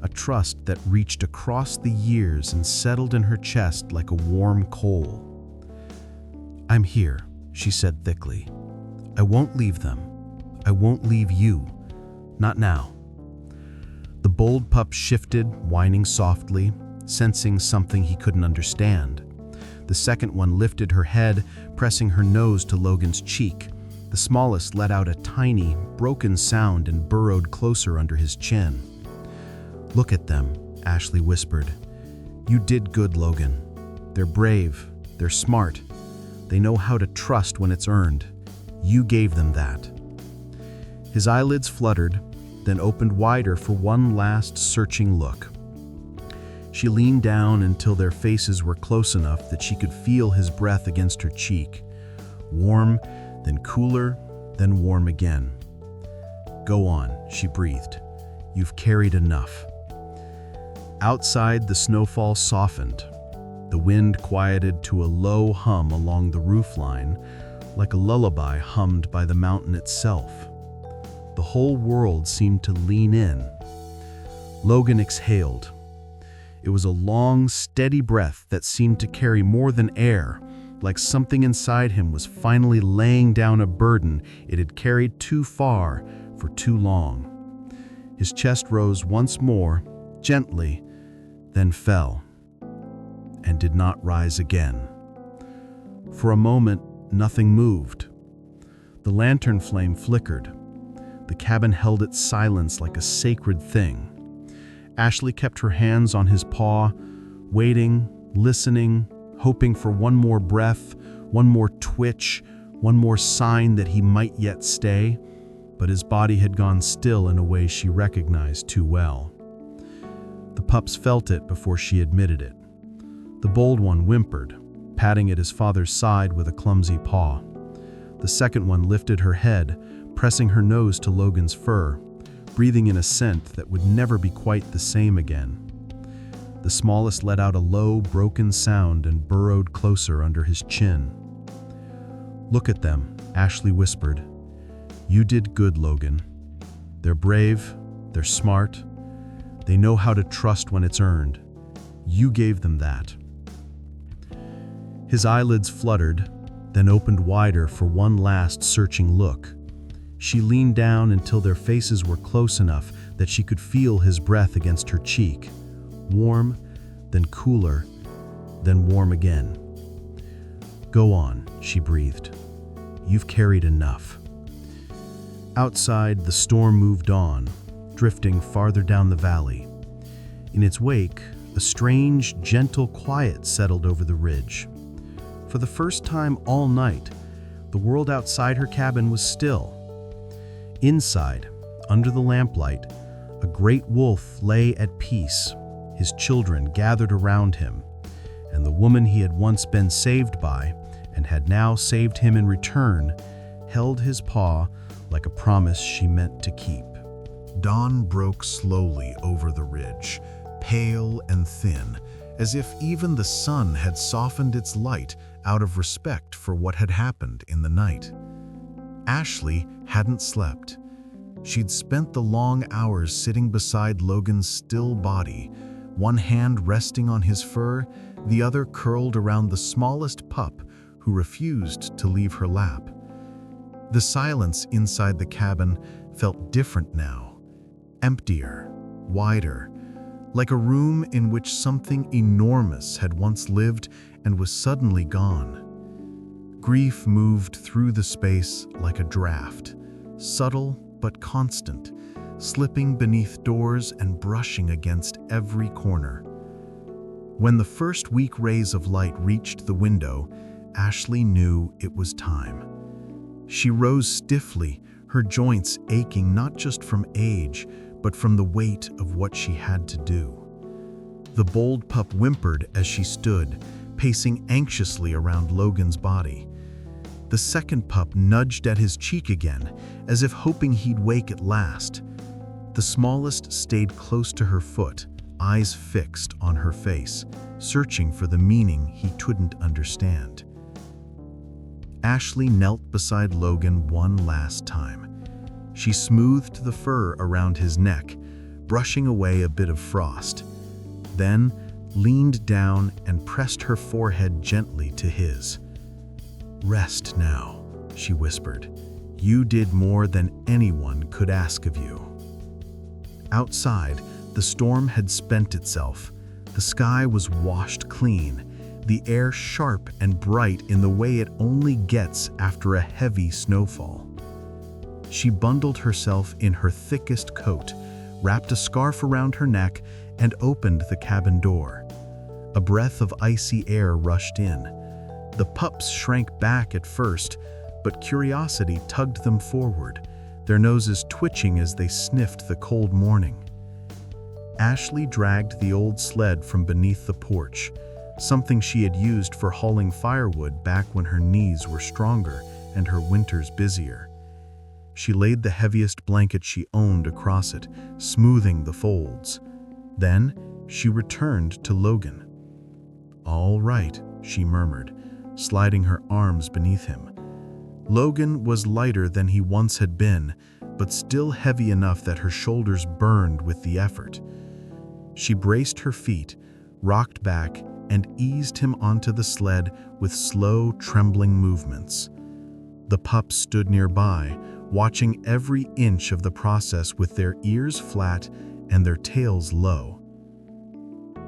B: a trust that reached across the years and settled in her chest like a warm coal. "I'm here," she said thickly. "I won't leave them. I won't leave you. Not now." The bold pup shifted, whining softly, sensing something he couldn't understand. The second one lifted her head, pressing her nose to Logan's cheek. The smallest let out a tiny, broken sound and burrowed closer under his chin. "Look at them," Ashlee whispered. "You did good, Logan. They're brave. They're smart. They know how to trust when it's earned. You gave them that." His eyelids fluttered, then opened wider for one last searching look. She leaned down until their faces were close enough that she could feel his breath against her cheek. Warm, then cooler, then warm again. "Go on," she breathed. "You've carried enough." Outside, the snowfall softened. The wind quieted to a low hum along the roofline, like a lullaby hummed by the mountain itself. The whole world seemed to lean in. Logan exhaled. It was a long, steady breath that seemed to carry more than air, like something inside him was finally laying down a burden it had carried too far for too long. His chest rose once more, gently, then fell, and did not rise again. For a moment, nothing moved. The lantern flame flickered. The cabin held its silence like a sacred thing. Ashlee kept her hands on his paw, waiting, listening, hoping for one more breath, one more twitch, one more sign that he might yet stay, but his body had gone still in a way she recognized too well. The pups felt it before she admitted it. The bold one whimpered, patting at his father's side with a clumsy paw. The second one lifted her head, pressing her nose to Logan's fur, breathing in a scent that would never be quite the same again. The smallest let out a low, broken sound and burrowed closer under his chin. "Look at them," Ashlee whispered. "You did good, Logan. They're brave, they're smart, they know how to trust when it's earned. You gave them that." His eyelids fluttered, then opened wider for one last searching look. She leaned down until their faces were close enough that she could feel his breath against her cheek. Warm, then cooler, then warm again. "Go on," she breathed. "You've carried enough." Outside, the storm moved on, drifting farther down the valley. In its wake, a strange, gentle quiet settled over the ridge. For the first time all night, the world outside her cabin was still. Inside, under the lamplight, a great wolf lay at peace, his children gathered around him, and the woman he had once been saved by, and had now saved him in return, held his paw like a promise she meant to keep.
A: Dawn broke slowly over the ridge, pale and thin, as if even the sun had softened its light out of respect for what had happened in the night. Ashlee hadn't slept. She'd spent the long hours sitting beside Logan's still body, one hand resting on his fur, the other curled around the smallest pup who refused to leave her lap. The silence inside the cabin felt different now, emptier, wider, like a room in which something enormous had once lived and was suddenly gone. Grief moved through the space like a draft, subtle but constant, slipping beneath doors and brushing against every corner. When the first weak rays of light reached the window, Ashlee knew it was time. She rose stiffly, her joints aching not just from age, but from the weight of what she had to do. The bold pup whimpered as she stood, pacing anxiously around Logan's body. The second pup nudged at his cheek again, as if hoping he'd wake at last. The smallest stayed close to her foot, eyes fixed on her face, searching for the meaning he couldn't understand. Ashlee knelt beside Logan one last time. She smoothed the fur around his neck, brushing away a bit of frost, then leaned down and pressed her forehead gently to his. "Rest now," she whispered. "You did more than anyone could ask of you." Outside, the storm had spent itself. The sky was washed clean, the air sharp and bright in the way it only gets after a heavy snowfall. She bundled herself in her thickest coat, wrapped a scarf around her neck, and opened the cabin door. A breath of icy air rushed in. The pups shrank back at first, but curiosity tugged them forward, their noses twitching as they sniffed the cold morning. Ashlee dragged the old sled from beneath the porch, something she had used for hauling firewood back when her knees were stronger and her winters busier. She laid the heaviest blanket she owned across it, smoothing the folds. Then she returned to Logan. "All right," she murmured, sliding her arms beneath him. Logan was lighter than he once had been, but still heavy enough that her shoulders burned with the effort. She braced her feet, rocked back, and eased him onto the sled with slow, trembling movements. The pups stood nearby, watching every inch of the process with their ears flat and their tails low.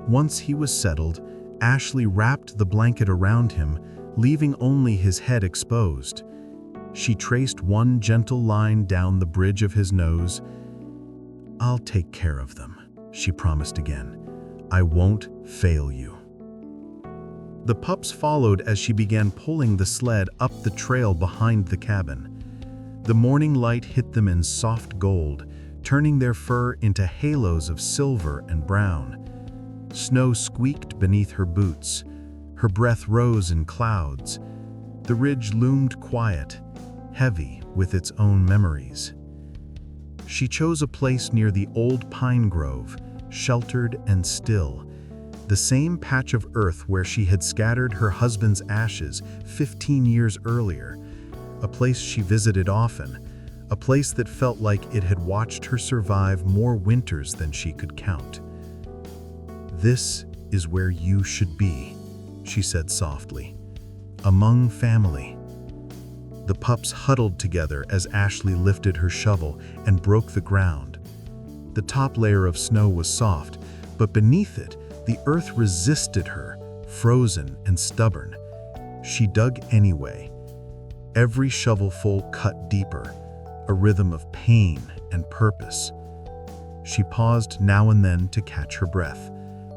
A: Once he was settled, Ashlee wrapped the blanket around him, leaving only his head exposed. She traced one gentle line down the bridge of his nose. "I'll take care of them," she promised again. "I won't fail you." The pups followed as she began pulling the sled up the trail behind the cabin. The morning light hit them in soft gold, turning their fur into halos of silver and brown. Snow squeaked beneath her boots. Her breath rose in clouds. The ridge loomed quiet, heavy,
B: with its own memories. She chose a place near the old pine grove, sheltered and still, the same patch of earth where she had scattered her husband's ashes 15 years earlier, a place she visited often, a place that felt like it had watched her survive more winters than she could count. "This is where you should be," she said softly, "among family." The pups huddled together as Ashlee lifted her shovel and broke the ground. The top layer of snow was soft, but beneath it, the earth resisted her, frozen and stubborn. She dug anyway. Every shovelful cut deeper, a rhythm of pain and purpose. She paused now and then to catch her breath,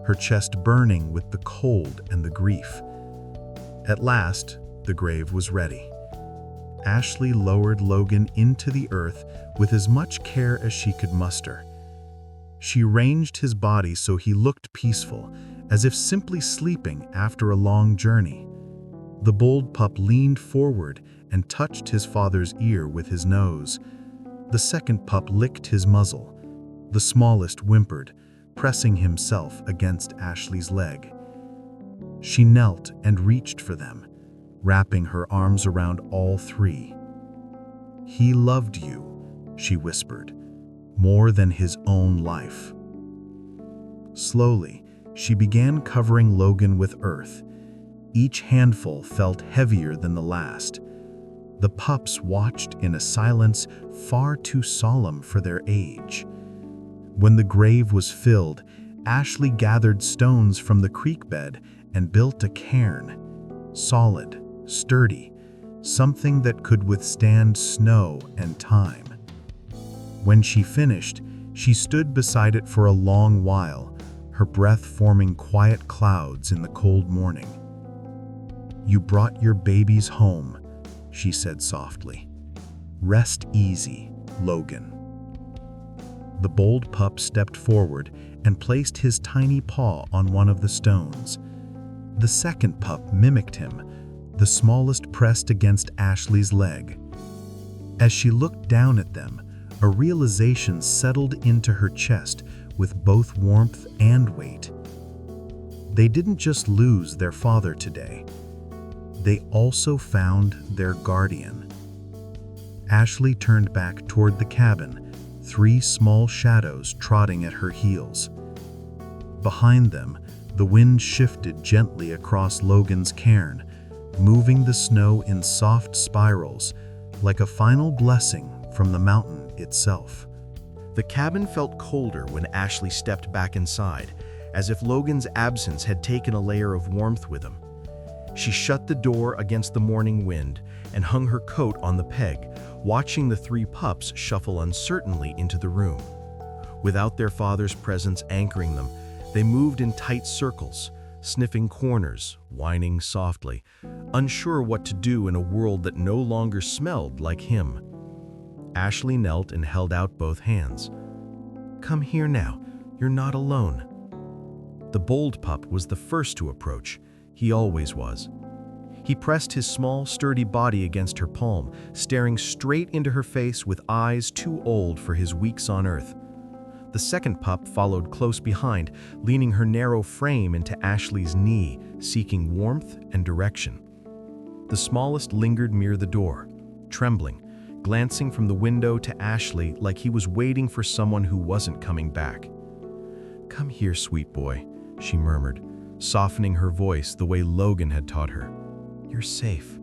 B: her chest burning with the cold and the grief. At last, the grave was ready. Ashlee lowered Logan into the earth with as much care as she could muster. She arranged his body so he looked peaceful, as if simply sleeping after a long journey. The bold pup leaned forward and touched his father's ear with his nose. The second pup licked his muzzle. The smallest whimpered, pressing himself against Ashlee's leg. She knelt and reached for them, wrapping her arms around all three. "He loved you," she whispered, "more than his own life." Slowly, she began covering Logan with earth. Each handful felt heavier than the last. The pups watched in a silence far too solemn for their age. When the grave was filled, Ashlee gathered stones from the creek bed and built a cairn, solid, sturdy, something that could withstand snow and time. When she finished, she stood beside it for a long while, her breath forming quiet clouds in the cold morning. "You brought your babies home," she said softly. "Rest easy, Logan." The bold pup stepped forward and placed his tiny paw on one of the stones. The second pup mimicked him, the smallest pressed against Ashlee's leg. As she looked down at them, a realization settled into her chest with both warmth and weight. They didn't just lose their father today. They also found their guardian. Ashlee turned back toward the cabin, three small shadows trotting at her heels. Behind them, the wind shifted gently across Logan's cairn, moving the snow in soft spirals, like a final blessing from the mountain itself.
A: The cabin felt colder when Ashlee stepped back inside, as if Logan's absence had taken a layer of warmth with him. She shut the door against the morning wind and hung her coat on the peg, watching the three pups shuffle uncertainly into the room. Without their father's presence anchoring them, they moved in tight circles, sniffing corners, whining softly, unsure what to do in a world that no longer smelled like him. Ashlee knelt and held out both hands. "Come here now, you're not alone." The bold pup was the first to approach. He always was. He pressed his small, sturdy body against her palm, staring straight into her face with eyes too old for his weeks on earth. The second pup followed close behind, leaning her narrow frame into Ashlee's knee, seeking warmth and direction. The smallest lingered near the door, trembling, glancing from the window to Ashlee like he was waiting for someone who wasn't coming back. "Come here, sweet boy," she murmured, softening her voice the way Logan had taught her. "You're safe."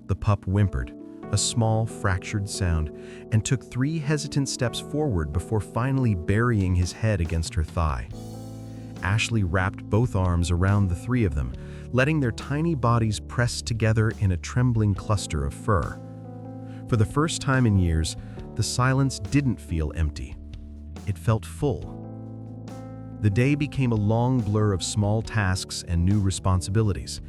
A: The pup whimpered, a small, fractured sound, and took 3 hesitant steps forward before finally burying his head against her thigh. Ashlee wrapped both arms around the 3 of them, letting their tiny bodies press together in a trembling cluster of fur. For the first time in years, the silence didn't feel empty. It felt full. The day became a long blur of small tasks and new responsibilities.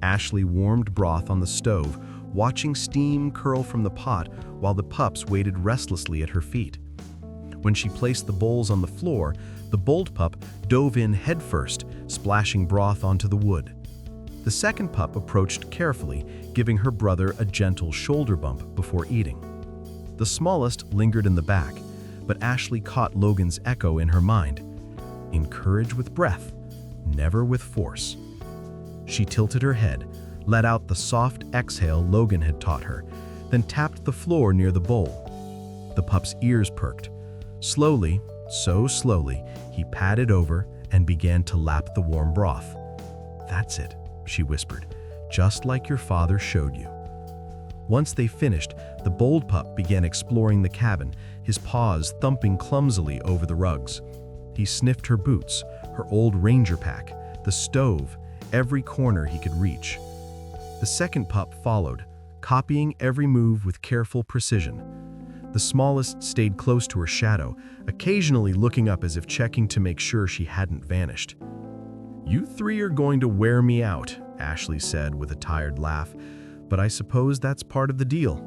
A: Ashlee warmed broth on the stove, watching steam curl from the pot while the pups waited restlessly at her feet. When she placed the bowls on the floor, the bold pup dove in headfirst, splashing broth onto the wood. The second pup approached carefully, giving her brother a gentle shoulder bump before eating.
B: The smallest lingered in the back, but Ashlee caught Logan's echo in her mind. Encourage with breath, never with force. She tilted her head, let out the soft exhale Logan had taught her, then tapped the floor near the bowl. The pup's ears perked. Slowly, so slowly, he padded over and began to lap the warm broth. "That's it," she whispered, "just like your father showed you." Once they finished, the bold pup began exploring the cabin, his paws thumping clumsily over the rugs. He sniffed her boots, her old ranger pack, the stove, every corner he could reach. The second pup followed, copying every move with careful precision. The smallest stayed close to her shadow, occasionally looking up as if checking to make sure she hadn't vanished. "You three are going to wear me out," Ashlee said with a tired laugh, "but I suppose that's part of the deal."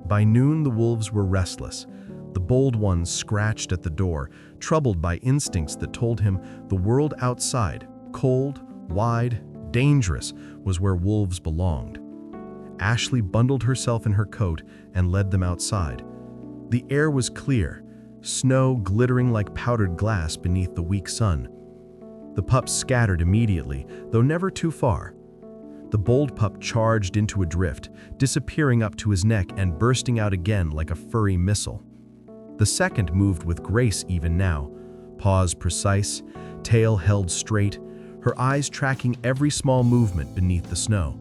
B: By noon, the wolves were restless. The bold one scratched at the door, troubled by instincts that told him the world outside, cold, wide, dangerous, was where wolves belonged. Ashlee bundled herself in her coat and led them outside. The air was clear, snow glittering like powdered glass beneath the weak sun. The pups scattered immediately, though never too far. The bold pup charged into a drift, disappearing up to his neck and bursting out again like a furry missile. The second moved with grace even now, paws precise, tail held straight, her eyes tracking every small movement beneath the snow.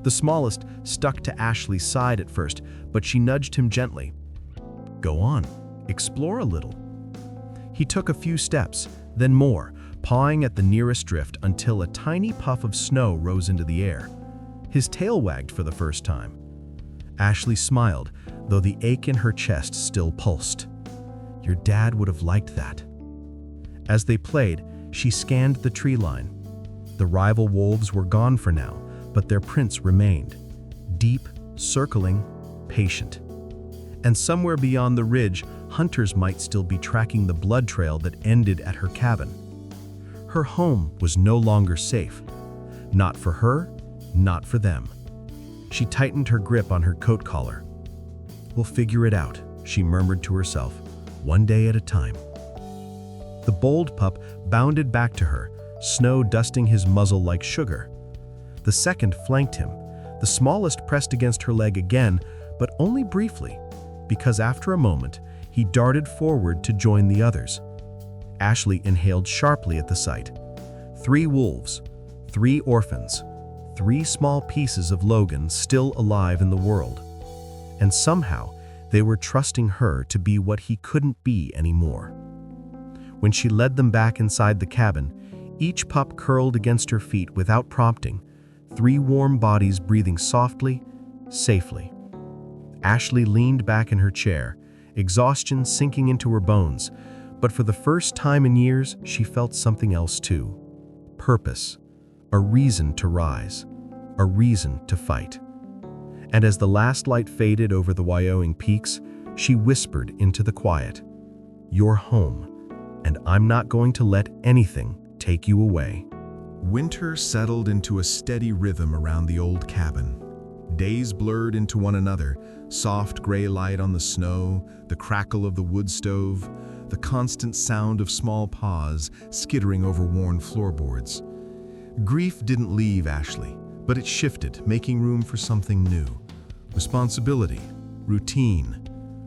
B: The smallest stuck to Ashlee's side at first, but she nudged him gently. "Go on, explore a little." He took a few steps, then more, pawing at the nearest drift until a tiny puff of snow rose into the air. His tail wagged for the first time. Ashlee smiled, though the ache in her chest still pulsed. "Your dad would have liked that." As they played, she scanned the tree line. The rival wolves were gone for now, but their prints remained, deep, circling, patient. And somewhere beyond the ridge, hunters might still be tracking the blood trail that ended at her cabin. Her home was no longer safe. Not for her, not for them. She tightened her grip on her coat collar. "We'll figure it out," she murmured to herself, "one day at a time." The bold pup bounded back to her, snow dusting his muzzle like sugar. The second flanked him. The smallest pressed against her leg again, but only briefly, because after a moment, he darted forward to join the others. Ashlee inhaled sharply at the sight. 3 wolves, 3 orphans, 3 small pieces of Logan still alive in the world. And somehow, they were trusting her to be what he couldn't be anymore. When she led them back inside the cabin, each pup curled against her feet without prompting, 3 warm bodies breathing softly, safely. Ashlee leaned back in her chair, exhaustion sinking into her bones, but for the first time in years, she felt something else too. Purpose, a reason to rise, a reason to fight. And as the last light faded over the Wyoming peaks, she whispered into the quiet, "You're home, and I'm not going to let anything take you away."
A: Winter settled into a steady rhythm around the old cabin. Days blurred into one another, soft gray light on the snow, the crackle of the wood stove, the constant sound of small paws skittering over worn floorboards. Grief didn't leave Ashlee, but it shifted, making room for something new. Responsibility, routine,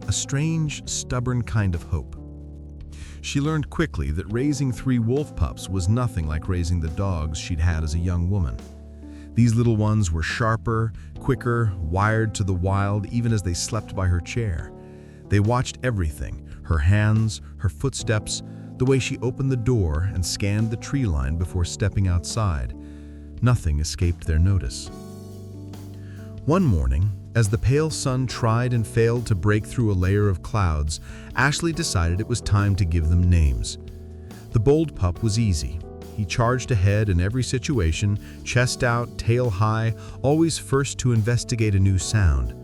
A: a strange, stubborn kind of hope. She learned quickly that raising 3 wolf pups was nothing like raising the dogs she'd had as a young woman. These little ones were sharper, quicker, wired to the wild even as they slept by her chair. They watched everything, her hands, her footsteps, the way she opened the door and scanned the tree line before stepping outside. Nothing escaped their notice. One morning, as the pale sun tried and failed to break through a layer of clouds, Ashlee decided it was time to give them names. The bold pup was easy. He charged ahead in every situation, chest out, tail high, always first to investigate a new sound.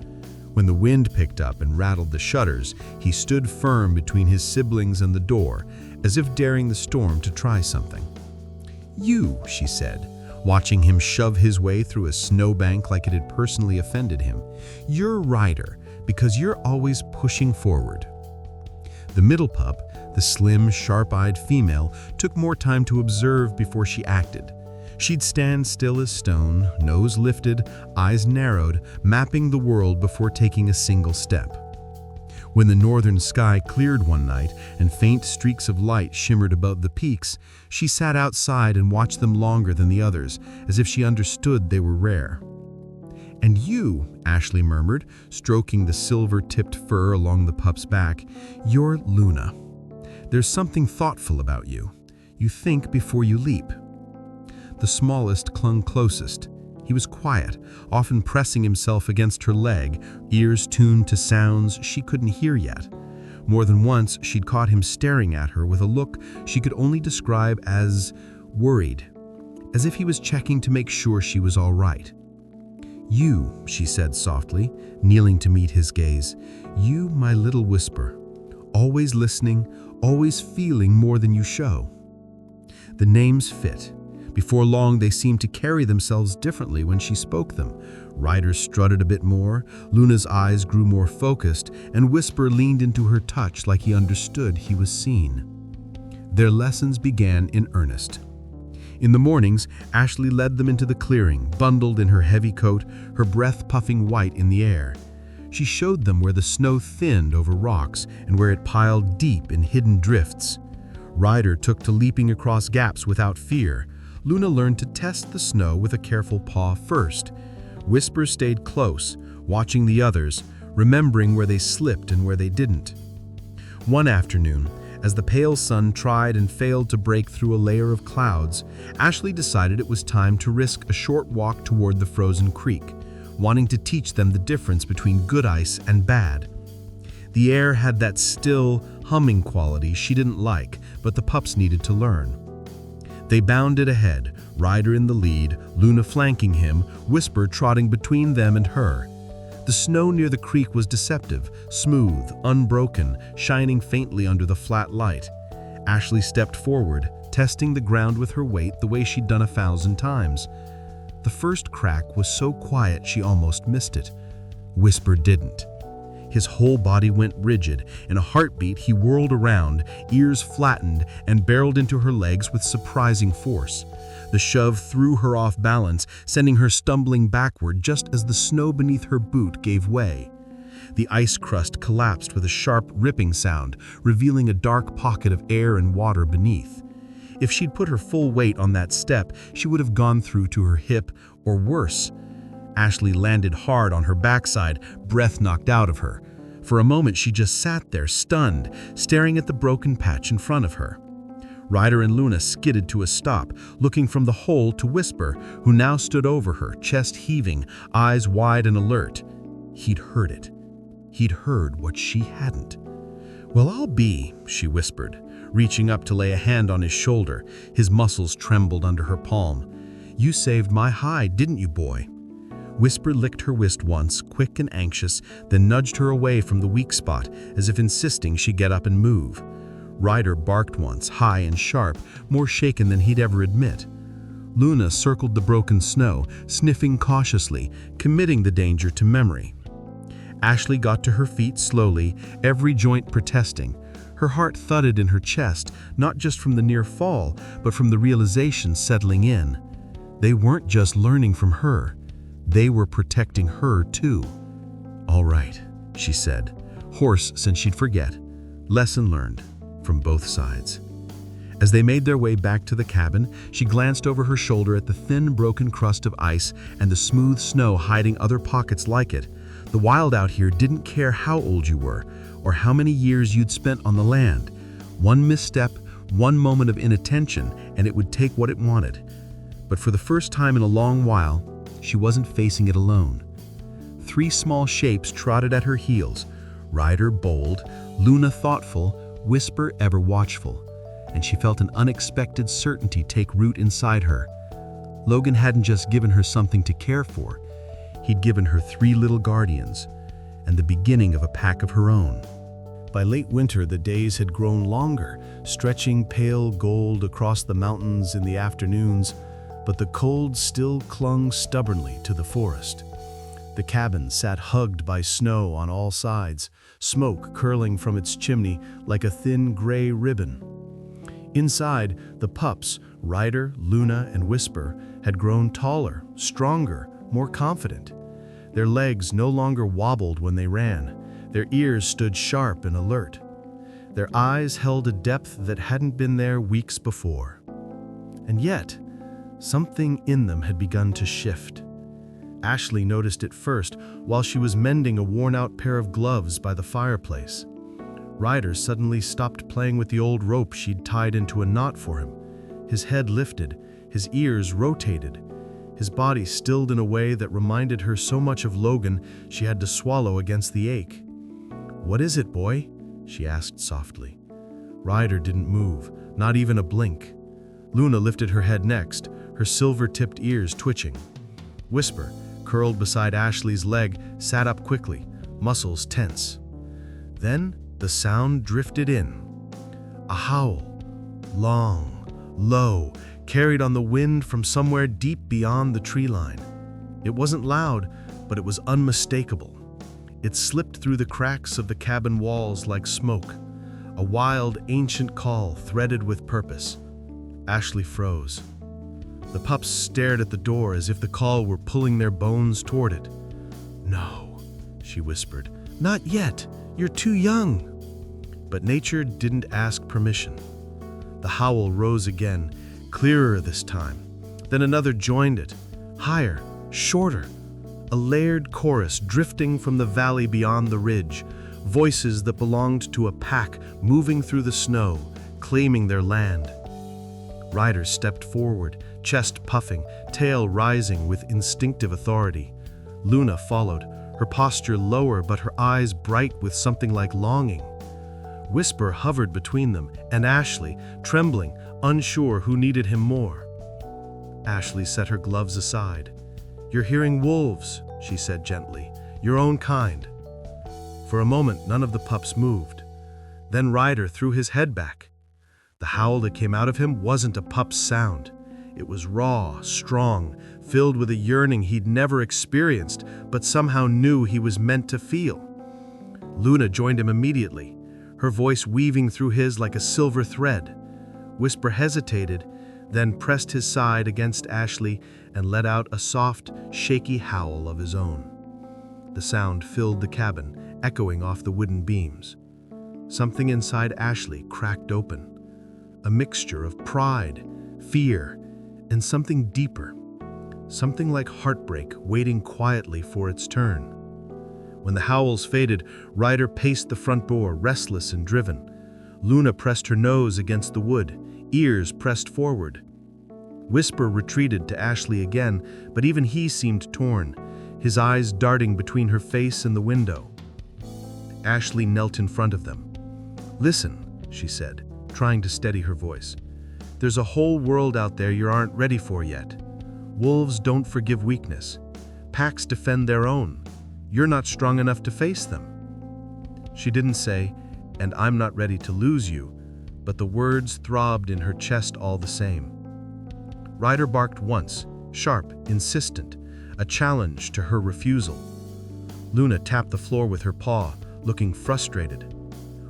A: When the wind picked up and rattled the shutters, he stood firm between his siblings and the door, as if daring the storm to try something. "You," she said, watching him shove his way through a snowbank like it had personally offended him. "You're Ryder,
C: because you're always pushing forward. The middle pup, the slim, sharp-eyed female, took more time to observe before she acted. She'd stand still as stone, nose lifted, eyes narrowed, mapping the world before taking a single step. When the northern sky cleared one night and faint streaks of light shimmered above the peaks, she sat outside and watched them longer than the others, as if she understood they were rare. "And you," Ashlee murmured, stroking the silver-tipped fur along the pup's back, "you're Luna. There's something thoughtful about you. You think before you leap." The smallest clung closest. He was quiet, often pressing himself against her leg, ears tuned to sounds she couldn't hear yet. More than once, she'd caught him staring at her with a look she could only describe as worried, as if he was checking to make sure she was all right. "You," she said softly, kneeling to meet his gaze, "you, my little whisper, always listening, always feeling more than you show." The names fit. Before long, they seemed to carry themselves differently when she spoke them. Ryder strutted a bit more, Luna's eyes grew more focused, and Whisper leaned into her touch like he understood he was seen. Their lessons began in earnest. In the mornings, Ashlee led them into the clearing, bundled in her heavy coat, her breath puffing white in the air. She showed them where the snow thinned over rocks and where it piled deep in hidden drifts. Ryder took to leaping across gaps without fear. Luna learned to test the snow with a careful paw first. Whisper stayed close, watching the others, remembering where they slipped and where they didn't. One afternoon, as the pale sun tried and failed to break through a layer of clouds, Ashlee decided it was time to risk a short walk toward the frozen creek, wanting to teach them the difference between good ice and bad. The air had that still, humming quality she didn't like, but the pups needed to learn. They bounded ahead, Ryder in the lead, Luna flanking him, Whisper trotting between them and her. The snow near the creek was deceptive, smooth, unbroken, shining faintly under the flat light. Ashlee stepped forward, testing the ground with her weight the way she'd done 1,000 times. The first crack was so quiet she almost missed it. Whisper didn't. His whole body went rigid. In a heartbeat, he whirled around, ears flattened, and barreled into her legs with surprising force. The shove threw her off balance, sending her stumbling backward just as the snow beneath her boot gave way. The ice crust collapsed with a sharp ripping sound, revealing a dark pocket of air and water beneath. If she'd put her full weight on that step, she would have gone through to her hip, or worse. Ashlee landed hard on her backside, breath knocked out of her. For a moment, she just sat there, stunned, staring at the broken patch in front of her. Ryder and Luna skidded to a stop, looking from the hole to Whisper, who now stood over her, chest heaving, eyes wide and alert. He'd heard it. He'd heard what she hadn't. "Well, I'll be," she whispered, reaching up to lay a hand on his shoulder. His muscles trembled under her palm. "You saved my hide, didn't you, boy?" Whisper licked her wrist once, quick and anxious, then nudged her away from the weak spot, as if insisting she get up and move. Ryder barked once, high and sharp, more shaken than he'd ever admit. Luna circled the broken snow, sniffing cautiously, committing the danger to memory. Ashlee got to her feet slowly, every joint protesting. Her heart thudded in her chest, not just from the near fall, but from the realization settling in. They weren't just learning from her. They were protecting her, too. "All right," she said, hoarse since she'd forget. Lesson learned, from both sides. As they made their way back to the cabin, she glanced over her shoulder at the thin, broken crust of ice and the smooth snow hiding other pockets like it. The wild out here didn't care how old you were, or how many years you'd spent on the land. One misstep, one moment of inattention, and it would take what it wanted. But for the first time in a long while, she wasn't facing it alone. 3 small shapes trotted at her heels, Ryder bold, Luna thoughtful, Whisper ever watchful, and she felt an unexpected certainty take root inside her. Logan hadn't just given her something to care for, he'd given her 3 little guardians, and the beginning of a pack of her own. By late winter, the days had grown longer, stretching pale gold across the mountains in the afternoons, but the cold still clung stubbornly to the forest.
A: The cabin sat hugged by snow on all sides, smoke curling from its chimney like a thin gray ribbon. Inside, the pups, Ryder, Luna, and Whisper, had grown taller, stronger, more confident. Their legs no longer wobbled when they ran. Their ears stood sharp and alert. Their eyes held a depth that hadn't been there weeks before. And yet, something in them had begun to shift. Ashlee noticed it first while she was mending a worn-out pair of gloves by the fireplace. Ryder suddenly stopped playing with the old rope she'd tied into a knot for him. His head lifted, his ears rotated. His body stilled in a way that reminded her so much of Logan she had to swallow against the ache. "What is it, boy?" she asked softly. Ryder didn't move, not even a blink. Luna lifted her head next, her silver-tipped ears twitching. Whisper, curled beside Ashlee's leg, sat up quickly, muscles tense. Then the sound drifted in. A howl, long, low, carried on the wind from somewhere deep beyond the tree line. It wasn't loud, but it was unmistakable. It slipped through the cracks of the cabin walls like smoke, a wild, ancient call threaded with purpose. Ashlee froze. The pups stared at the door as if the call were pulling their bones toward it. "No," she whispered. "Not yet. You're too young." But nature didn't ask permission. The howl rose again, clearer this time. Then another joined it, higher, shorter. A layered chorus drifting from the valley beyond the ridge, voices that belonged to a pack moving through the snow, claiming their land. Ryder stepped forward, chest puffing, tail rising with instinctive authority. Luna followed, her posture lower but her eyes bright with something like longing. Whisper hovered between them, and Ashlee, trembling, unsure who needed him more. Ashlee set her gloves aside. "You're hearing wolves," she said gently, "your own kind." For a moment, none of the pups moved. Then Ryder threw his head back. The howl that came out of him wasn't a pup's sound. It was raw, strong, filled with a yearning he'd never experienced, but somehow knew he was meant to feel. Luna joined him immediately, her voice weaving through his like a silver thread. Whisper hesitated, then pressed his side against Ashlee and let out a soft, shaky howl of his own. The sound filled the cabin, echoing off the wooden beams. Something inside Ashlee cracked open. A mixture of pride, fear, and something deeper. Something like heartbreak waiting quietly for its turn. When the howls faded, Ryder paced the front door, restless and driven. Luna pressed her nose against the wood, ears pressed forward. Whisper retreated to Ashlee again, but even he seemed torn, his eyes darting between her face and the window. Ashlee knelt in front of them. "Listen," she said, trying to steady her voice. "There's a whole world out there you aren't ready for yet. Wolves don't forgive weakness. Packs defend their own. You're not strong enough to face them." She didn't say, "And I'm not ready to lose you," but the words throbbed in her chest all the same. Ryder barked once, sharp, insistent, a challenge to her refusal. Luna tapped the floor with her paw, looking frustrated.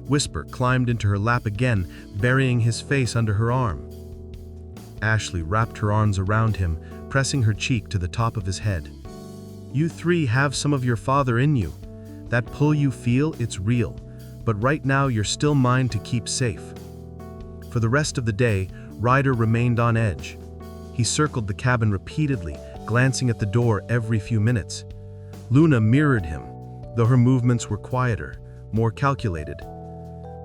A: Whisper climbed into her lap again, burying his face under her arm. Ashlee wrapped her arms around him, pressing her cheek to the top of his head. "You three have some of your father in you. That pull you feel, it's real, but right now you're still mine to keep safe." For the rest of the day, Ryder remained on edge. He circled the cabin repeatedly, glancing at the door every few minutes. Luna mirrored him, though her movements were quieter, more calculated.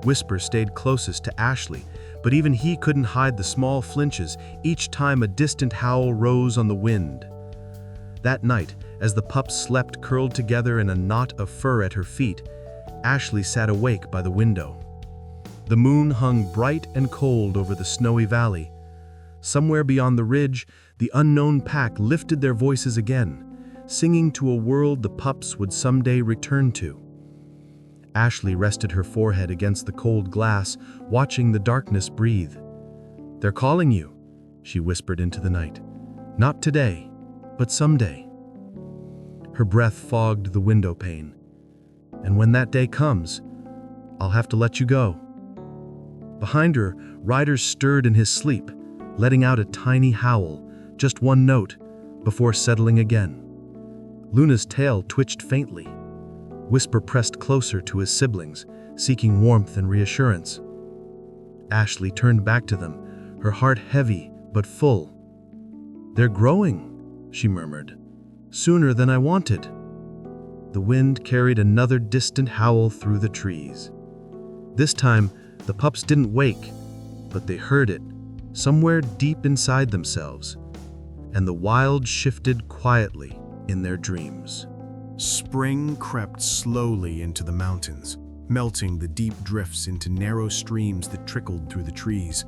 A: Whisper stayed closest to Ashlee, but even he couldn't hide the small flinches each time a distant howl rose on the wind. That night, as the pups slept curled together in a knot of fur at her feet, Ashlee sat awake by the window. The moon hung bright and cold over the snowy valley. Somewhere beyond the ridge, the unknown pack lifted their voices again, singing to a world the pups would someday return to. Ashlee rested her forehead against the cold glass, watching the darkness breathe. "They're calling you," she whispered into the night. "Not today, but someday."
C: Her breath fogged the window pane. "And when that day comes, I'll have to let you go." Behind her, Ryder stirred in his sleep, letting out a tiny howl, just one note, before settling again. Luna's tail twitched faintly. Whisper pressed closer to his siblings, seeking warmth and reassurance. Ashlee turned back to them, her heart heavy but full. "They're growing," she murmured. "Sooner than I wanted." The wind carried another distant howl through the trees. This time, the pups didn't wake, but they heard it, somewhere deep inside themselves, and the wild shifted quietly in their dreams.
A: Spring crept slowly into the mountains, melting the deep drifts into narrow streams that trickled through the trees.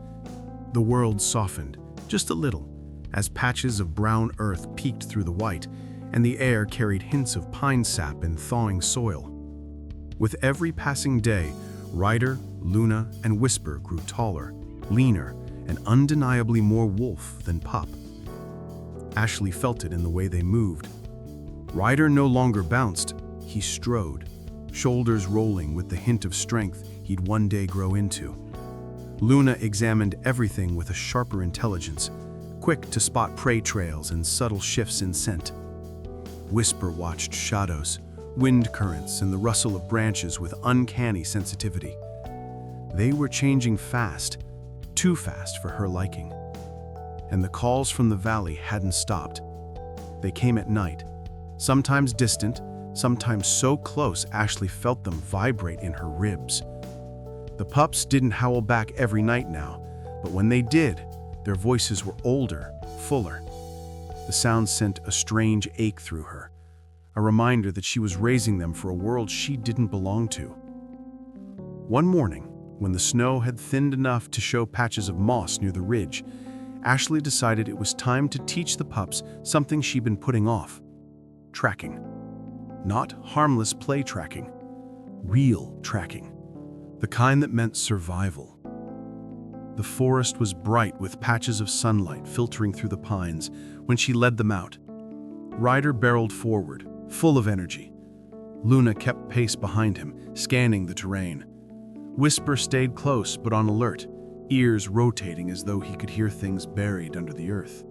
A: The world softened, just a little, as patches of brown earth peeked through the white, and the air carried hints of pine sap and thawing soil. With every passing day, Ryder, Luna, and Whisper grew taller, leaner, and undeniably more wolf than pup. Ashlee felt it in the way they moved. Ryder no longer bounced, he strode, shoulders rolling with the hint of strength he'd one day grow into. Luna examined everything with a sharper intelligence, quick to spot prey trails and subtle shifts in scent. Whisper watched shadows, wind currents, and the rustle of branches with uncanny sensitivity. They were changing fast, too fast for her liking. And the calls from the valley hadn't stopped. They came at night, sometimes distant, sometimes so close Ashlee felt them vibrate in her ribs. The pups didn't howl back every night now, but when they did, their voices were older, fuller. The sound sent a strange ache through her, a reminder that she was raising them for a world she didn't belong to. One morning, when the snow had thinned enough to show patches of moss near the ridge, Ashlee decided it was time to teach the pups something she'd been putting off: tracking. Not harmless play tracking, real tracking, the kind that meant survival. The forest was bright with patches of sunlight filtering through the pines when she led them out. Ryder barreled forward, full of energy. Luna kept pace behind him, scanning the terrain. Whisper stayed close but on alert, ears rotating as though he could hear things buried under the earth.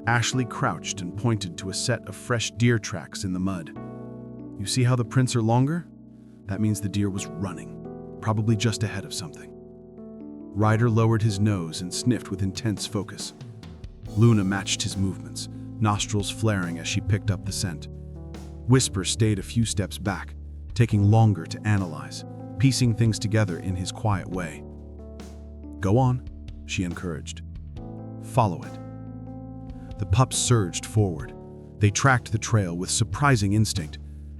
A: Ashlee crouched and pointed to a set of fresh deer tracks in the mud. "You see how the prints are longer? That means the deer was running, probably just ahead of something." Ryder lowered his nose and sniffed with intense focus. Luna matched his movements, nostrils flaring as she picked up the scent. Whisper stayed a few steps back, taking longer to analyze, piecing things together in his quiet way. "Go on," she encouraged. "Follow it." The pups surged forward. They tracked the trail with surprising instinct,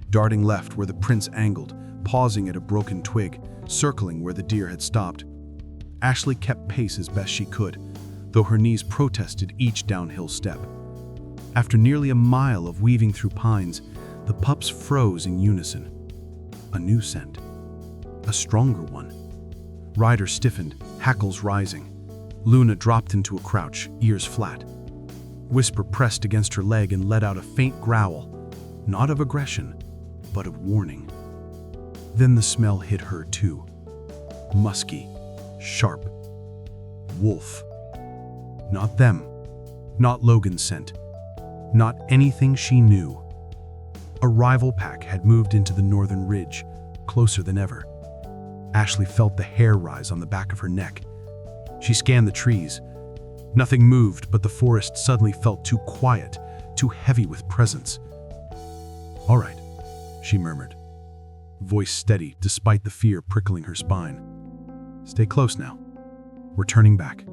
A: darting left where the prints angled, pausing at a broken twig, circling where the deer had stopped. Ashlee kept pace as best she could, though her knees protested each downhill step. After nearly a mile of weaving through pines, the pups froze in unison. A new scent. A stronger one. Ryder stiffened, hackles rising. Luna dropped into a crouch, ears flat. Whisper pressed against her leg and let out a faint growl, not of aggression, but of warning. Then the smell hit her too. Musky, sharp. Wolf. Not them. Not Logan's scent. Not anything she knew. A rival pack had moved into the northern ridge, closer than ever. Ashlee felt the hair rise on the back of her neck. She scanned the trees. Nothing moved, but the forest suddenly felt too quiet, too heavy with presence. "All right," she murmured, voice steady despite the fear prickling her spine. "Stay close now. We're turning back."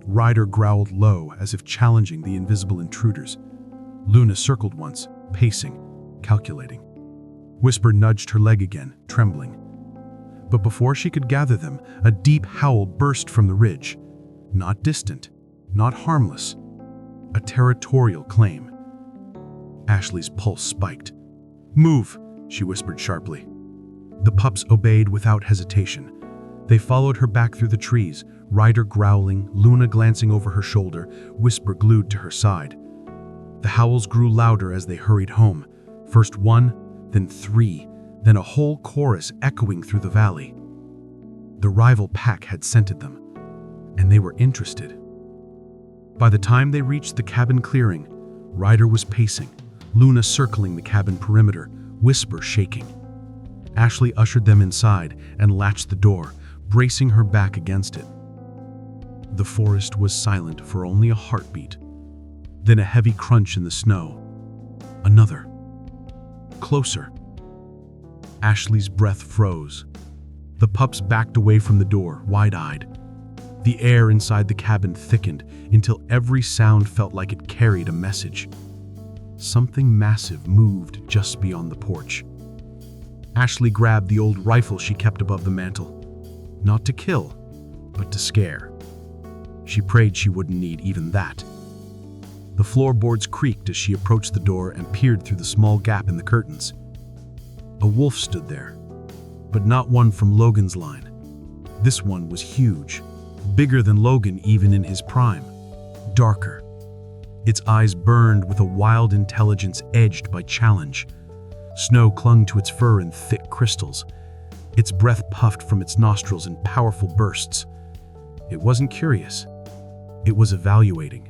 A: Ryder growled low as if challenging the invisible intruders. Luna circled once, pacing, calculating. Whisper nudged her leg again, trembling. But before she could gather them, a deep howl burst from the ridge. Not distant, not harmless. A territorial claim. Ashlee's pulse spiked. "Move," she whispered sharply. The pups obeyed without hesitation. They followed her back through the trees, Ryder growling, Luna glancing over her shoulder, Whisper glued to her side.
C: The howls grew louder as they hurried home. First one, then three, then a whole chorus echoing through the valley. The rival pack had scented them, and they were interested. By the time they reached the cabin clearing, Ryder was pacing, Luna circling the cabin perimeter, Whisper shaking. Ashlee ushered them inside and latched the door, bracing her back against it. The forest was silent for only a heartbeat, then a heavy crunch in the snow. Another. Closer. Ashlee's breath froze. The pups backed away from the door, wide-eyed. The air inside the cabin thickened until every sound felt like it carried a message. Something massive moved just beyond the porch. Ashlee grabbed the old rifle she kept above the mantel. Not to kill, but to scare. She prayed she wouldn't need even that. The floorboards creaked as she approached the door and peered through the small gap in the curtains. A wolf stood there, but not one from Logan's line. This one was huge, bigger than Logan even in his prime, darker. Its eyes burned with a wild intelligence edged by challenge. Snow clung to its fur in thick crystals. Its breath puffed from its nostrils in powerful bursts. It wasn't curious. It was evaluating,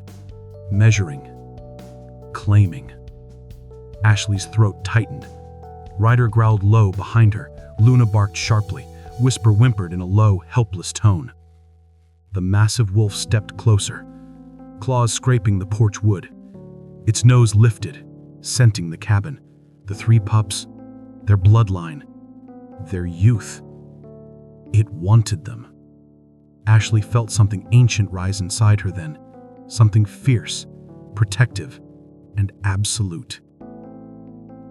C: measuring, claiming. Ashlee's throat tightened. Ryder growled low behind her. Luna barked sharply. Whisper whimpered in a low, helpless tone. The massive wolf stepped closer, claws scraping the porch wood. Its nose lifted, scenting the cabin. The three pups, their bloodline, their youth. It wanted them. Ashlee felt something ancient rise inside her then, something fierce, protective, and absolute.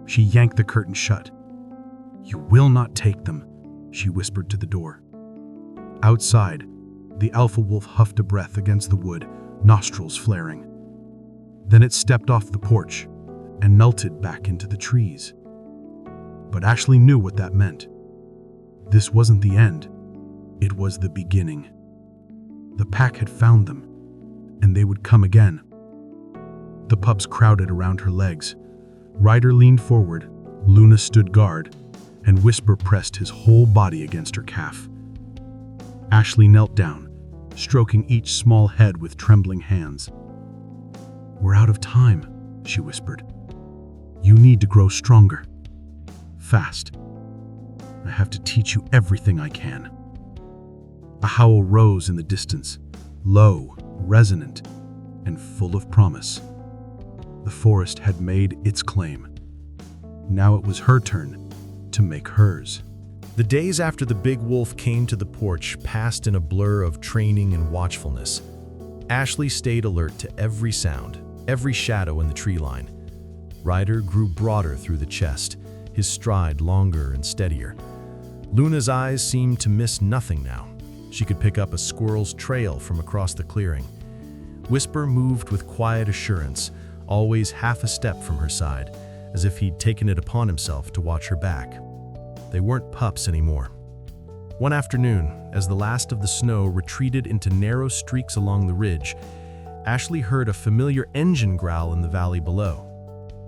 C: She yanked the curtain shut. "You will not take them," she whispered to the door. Outside, the alpha wolf huffed a breath against the wood, nostrils flaring. Then it stepped off the porch and melted back into the trees. But Ashlee knew what that meant. This wasn't the end. It was the beginning. The pack had found them, and they would come again. The pups crowded around her legs. Ryder leaned forward, Luna stood guard, and Whisper pressed his whole body against her calf. Ashlee knelt down, stroking each small head with trembling hands. "We're out of time," she whispered. "You need to grow stronger. Fast. I have to teach you everything I can." A howl rose in the distance, low, resonant, and full of promise. The forest had made its claim. Now it was her turn to make hers.
A: The days after the big wolf came to the porch passed in a blur of training and watchfulness. Ashlee stayed alert to every sound, every shadow in the tree line. Ryder grew broader through the chest, his stride longer and steadier. Luna's eyes seemed to miss nothing now. She could pick up a squirrel's trail from across the clearing. Whisper moved with quiet assurance, always half a step from her side, as if he'd taken it upon himself to watch her back. They weren't pups anymore. One afternoon, as the last of the snow retreated into narrow streaks along the ridge, Ashlee heard a familiar engine growl in the valley below.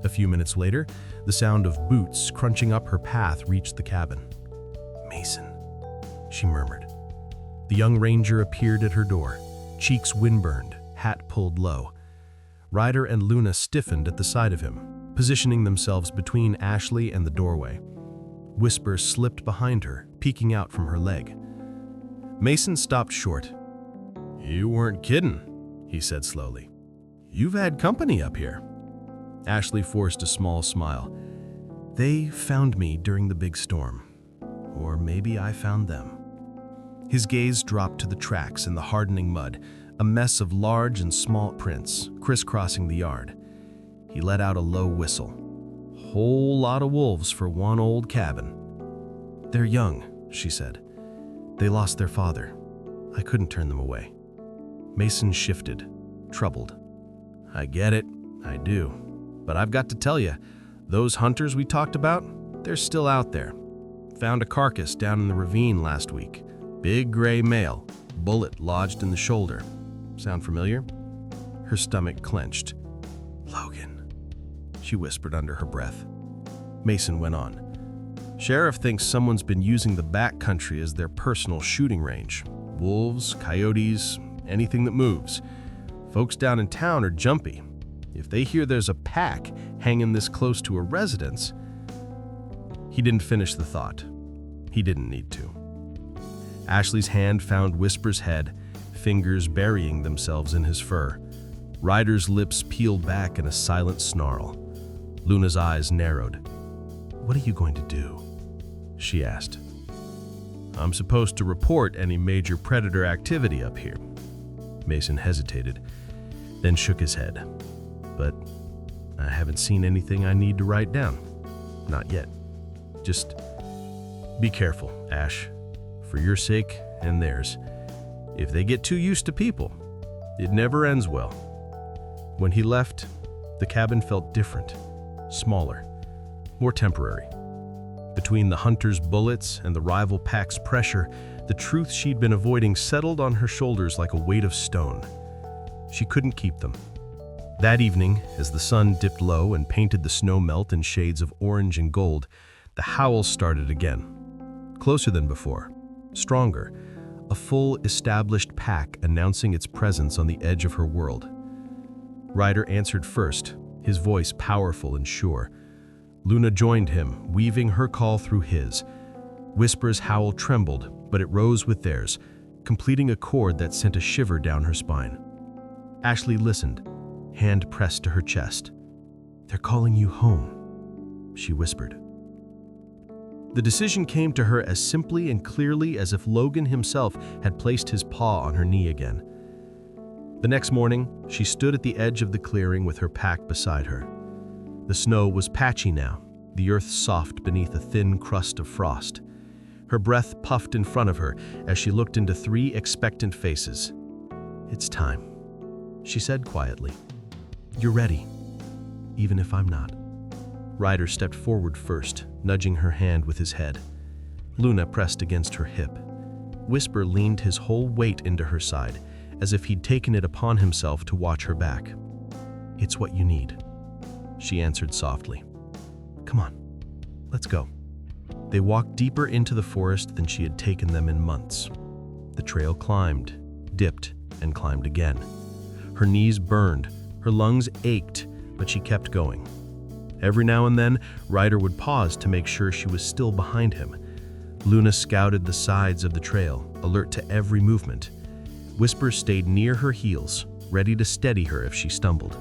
A: A few minutes later, the sound of boots crunching up her path reached the cabin. "Mason," she murmured. The young ranger appeared at her door, cheeks windburned, hat pulled low. Ryder and Luna stiffened at the sight of him, positioning themselves between Ashlee and the doorway. Whisper slipped behind her, peeking out from her leg. Mason stopped short. "You weren't kidding," he said slowly. "You've had company up here." Ashlee forced a small smile. "They found me during the big storm. Or maybe I found them." His gaze dropped to the tracks in the hardening mud, a mess of large and small prints crisscrossing the yard. He let out a low whistle. "Whole lot of wolves for one old cabin." "They're young," she said. "They lost their father. I couldn't turn them away." Mason shifted, troubled. "I get it, I do. But I've got to tell you, those hunters we talked about, they're still out there. Found a carcass down in the ravine last week. Big gray male, bullet lodged in the shoulder. Sound familiar?" Her stomach clenched. "Logan,"
C: she whispered under her breath. Mason went on. Sheriff thinks someone's been using the backcountry as their personal shooting range. Wolves, coyotes, anything that moves. Folks down in town are jumpy. If they hear there's a pack hanging this close to a residence... He didn't finish the thought. He didn't need to. Ashlee's hand found Whisper's head, fingers burying themselves in his fur. Ryder's lips peeled back in a silent snarl. Luna's eyes narrowed. "What are you going to do?" she asked. "I'm supposed to report any major predator activity up here." Mason hesitated, then shook his head. "But I haven't seen anything I need to write down. Not yet. Just be careful, Ash, for your sake and theirs. If they get too used to people, it never ends well." When he left, the cabin felt different, smaller, more temporary. Between the hunter's bullets and the rival pack's pressure, the truth she'd been avoiding settled on her shoulders like a weight of stone. She couldn't keep them. That evening, as the sun dipped low and painted the snow melt in shades of orange and gold, the howls started again. Closer than before, stronger, a full, established pack announcing its presence on the edge of her world. Ryder answered first, his voice powerful and sure. Luna joined him, weaving her call through his. Whisper's howl trembled, but it rose with theirs, completing a chord that sent a shiver down her spine. Ashlee listened, hand pressed to her chest. "They're calling you home," she whispered. The decision came to her as simply and clearly as if Logan himself had placed his paw on her knee again. The next morning, she stood at the edge of the clearing with her pack beside her. The snow was patchy now, the earth soft beneath a thin crust of frost. Her breath puffed in front of her as she looked into 3 expectant faces. "It's time," she said quietly. "You're ready, even if I'm not." Ryder stepped forward first, nudging her hand with his head. Luna pressed against her hip. Whisper leaned his whole weight into her side, as if he'd taken it upon himself to watch her back. "It's what you need," she answered softly. "Come on, let's go." They walked deeper into the forest than she had taken them in months. The trail climbed, dipped, and climbed again. Her knees burned, her lungs ached, but she kept going. Every now and then, Ryder would pause to make sure she was still behind him. Luna scouted the sides of the trail, alert to every movement. Whisper stayed near her heels, ready to steady her if she stumbled.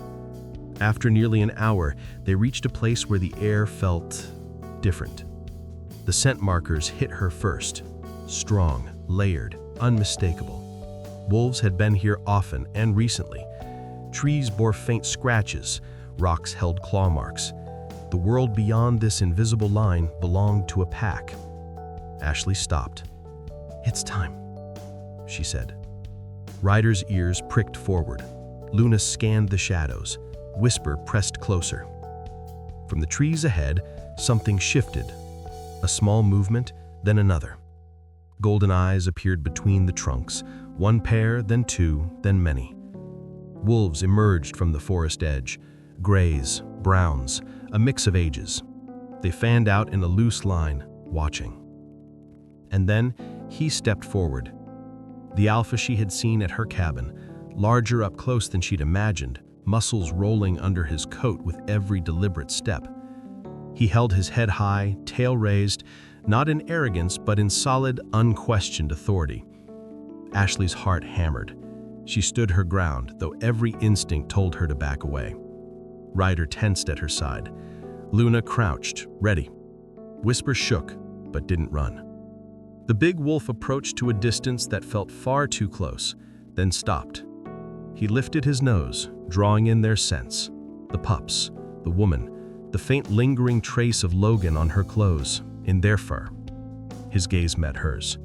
C: After nearly an hour, they reached a place where the air felt different. The scent markers hit her first, strong, layered, unmistakable. Wolves had been here often and recently. Trees bore faint scratches, rocks held claw marks. The world beyond this invisible line belonged to a pack. Ashlee stopped. "It's time," she said. Ryder's ears pricked forward. Luna scanned the shadows. Whisper pressed closer. From the trees ahead, something shifted. A small movement, then another. Golden eyes appeared between the trunks, one pair, then 2, then many. Wolves emerged from the forest edge, grays, browns, a mix of ages. They fanned out in a loose line, watching. And then he stepped forward. The alpha she had seen at her cabin, larger up close than she'd imagined, muscles rolling under his coat with every deliberate step. He held his head high, tail raised, not in arrogance but in solid, unquestioned authority. Ashlee's heart hammered. She stood her ground, though every instinct told her to back away. Ryder tensed at her side. Luna crouched, ready. Whisper shook, but didn't run. The big wolf approached to a distance that felt far too close, then stopped. He lifted his nose, drawing in their scents. The pups, the woman, the faint lingering trace of Logan on her clothes, in their fur. His gaze met hers.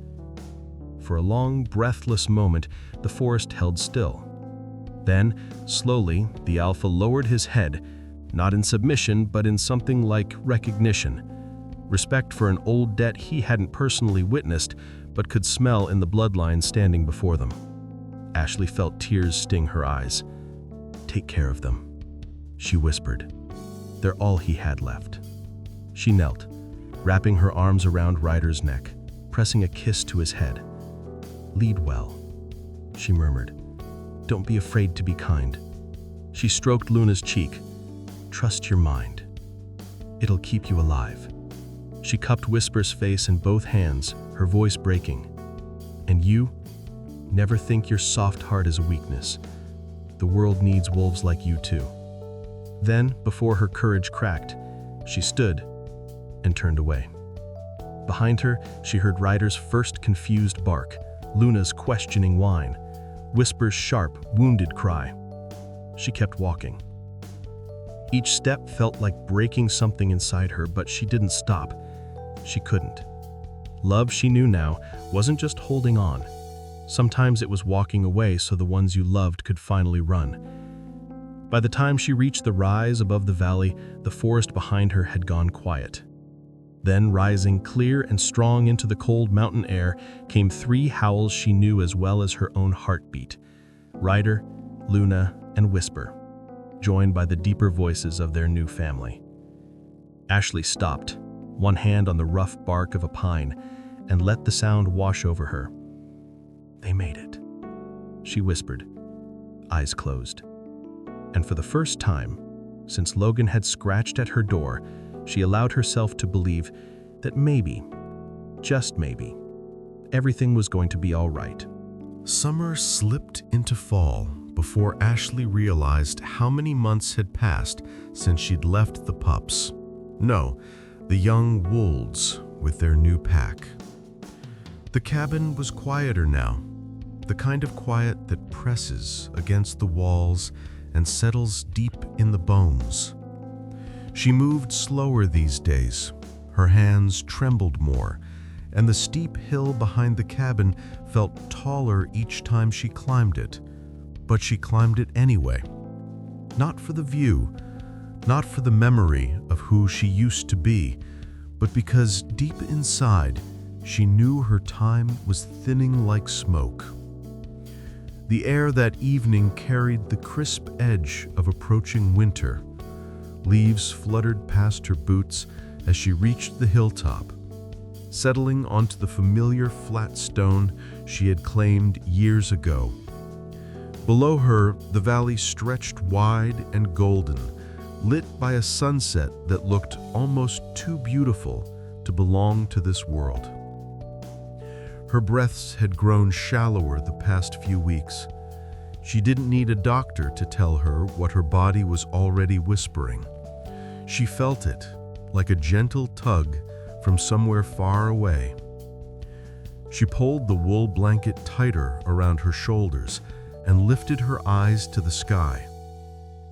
C: For a long, breathless moment, the forest held still. Then, slowly, the alpha lowered his head, not in submission, but in something like recognition. Respect for an old debt he hadn't personally witnessed, but could smell in the bloodline standing before them. Ashlee felt tears sting her eyes. "Take care of them," she whispered.
B: They're all he had left. She knelt, wrapping her arms around Ryder's neck, pressing a kiss to his head. "Lead well," she murmured. "Don't be afraid to be kind." She stroked Luna's cheek. "Trust your mind. It'll keep you alive." She cupped Whisper's face in both hands, her voice breaking. "And you? Never think your soft heart is a weakness. The world needs wolves like you too." Then, before her courage cracked, she stood and turned away. Behind her, she heard Ryder's first confused bark, Luna's questioning whine, Whisper's sharp, wounded cry. She kept walking. Each step felt like breaking something inside her, but she didn't stop. She couldn't. Love, she knew now, wasn't just holding on. Sometimes it was walking away so the ones you loved could finally run. By the time she reached the rise above the valley, the forest behind her had gone quiet. Then, rising clear and strong into the cold mountain air, came 3 howls she knew as well as her own heartbeat. Ryder, Luna, and Whisper, joined by the deeper voices of their new family. Ashlee stopped, one hand on the rough bark of a pine, and let the sound wash over her. "They made it," she whispered, eyes closed. And for the first time, since Logan had scratched at her door, she allowed herself to believe that maybe, just maybe, everything was going to be all right.
A: Summer slipped into fall before Ashlee realized how many months had passed since she'd left the pups. No, the young wolves with their new pack. The cabin was quieter now, the kind of quiet that presses against the walls and settles deep in the bones. She moved slower these days. Her hands trembled more, and the steep hill behind the cabin felt taller each time she climbed it. But she climbed it anyway. Not for the view, not for the memory of who she used to be, but because deep inside, she knew her time was thinning like smoke. The air that evening carried the crisp edge of approaching winter. Leaves fluttered past her boots as she reached the hilltop, settling onto the familiar flat stone she had claimed years ago. Below her, the valley stretched wide and golden, lit by a sunset that looked almost too beautiful to belong to this world. Her breaths had grown shallower the past few weeks. She didn't need a doctor to tell her what her body was already whispering. She felt it, like a gentle tug from somewhere far away. She pulled the wool blanket tighter around her shoulders and lifted her eyes to the sky.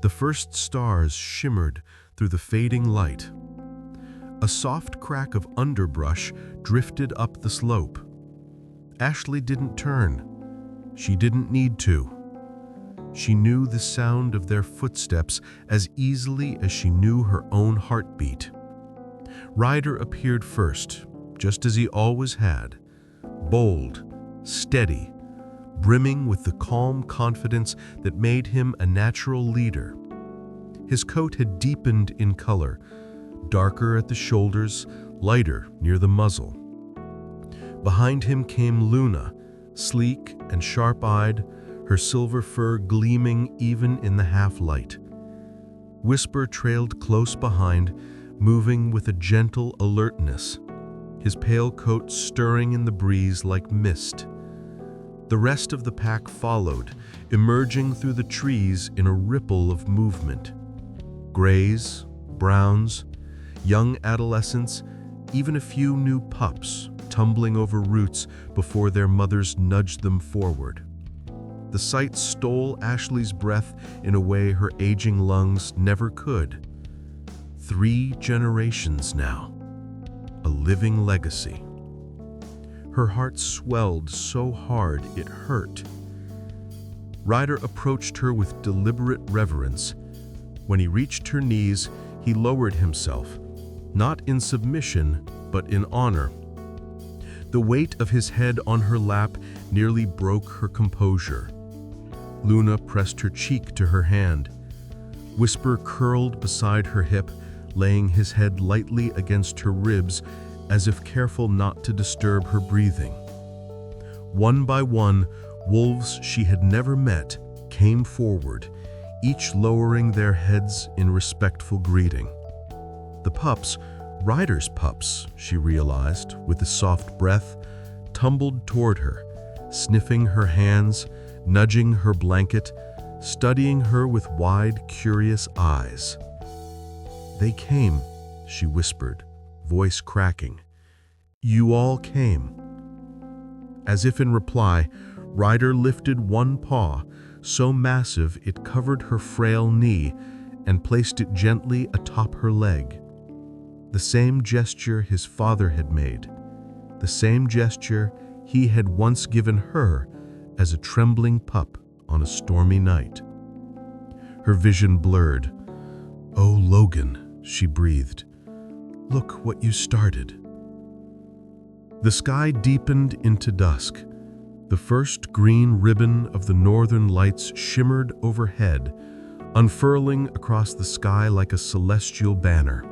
A: The first stars shimmered through the fading light. A soft crack of underbrush drifted up the slope. Ashlee didn't turn. She didn't need to. She knew the sound of their footsteps as easily as she knew her own heartbeat. Ryder appeared first, just as he always had, bold, steady, brimming with the calm confidence that made him a natural leader. His coat had deepened in color, darker at the shoulders, lighter near the muzzle. Behind him came Luna, sleek and sharp-eyed, her silver fur gleaming even in the half-light. Whisper trailed close behind, moving with a gentle alertness, his pale coat stirring in the breeze like mist. The rest of the pack followed, emerging through the trees in a ripple of movement. Grays, browns, young adolescents, even a few new pups tumbling over roots before their mothers nudged them forward. The sight stole Ashlee's breath in a way her aging lungs never could. 3 generations now, a living legacy. Her heart swelled so hard it hurt. Ryder approached her with deliberate reverence. When he reached her knees, he lowered himself, not in submission, but in honor. The weight of his head on her lap nearly broke her composure. Luna pressed her cheek to her hand.
C: Whisper curled beside her hip, laying his head lightly against her ribs as if careful not to disturb her breathing. One by one, wolves she had never met came forward, each lowering their heads in respectful greeting. The pups, Ryder's pups, she realized, with a soft breath, tumbled toward her, sniffing her hands, nudging her blanket, studying her with wide, curious eyes. "They came," she whispered, voice cracking. "You all came." As if in reply, Ryder lifted one paw, so massive it covered her frail knee, and placed it gently atop her leg. The same gesture his father had made, the same gesture he had once given her as a trembling pup on a stormy night. Her vision blurred. "Oh, Logan," she breathed. "Look what you started." The sky deepened into dusk. The first green ribbon of the northern lights shimmered overhead, unfurling across the sky like a celestial banner.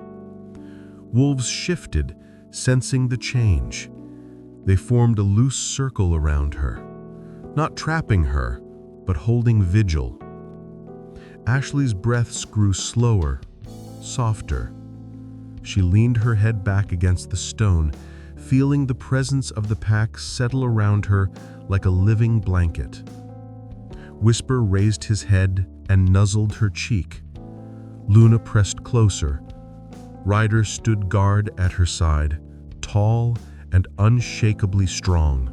C: Wolves shifted, sensing the change. They formed a loose circle around her, not trapping her, but holding vigil. Ashlee's breaths grew slower, softer. She leaned her head back against the stone, feeling the presence of the pack settle around her like a living blanket. Whisper raised his head and nuzzled her cheek. Luna pressed closer. Ryder stood guard at her side, tall and unshakably strong.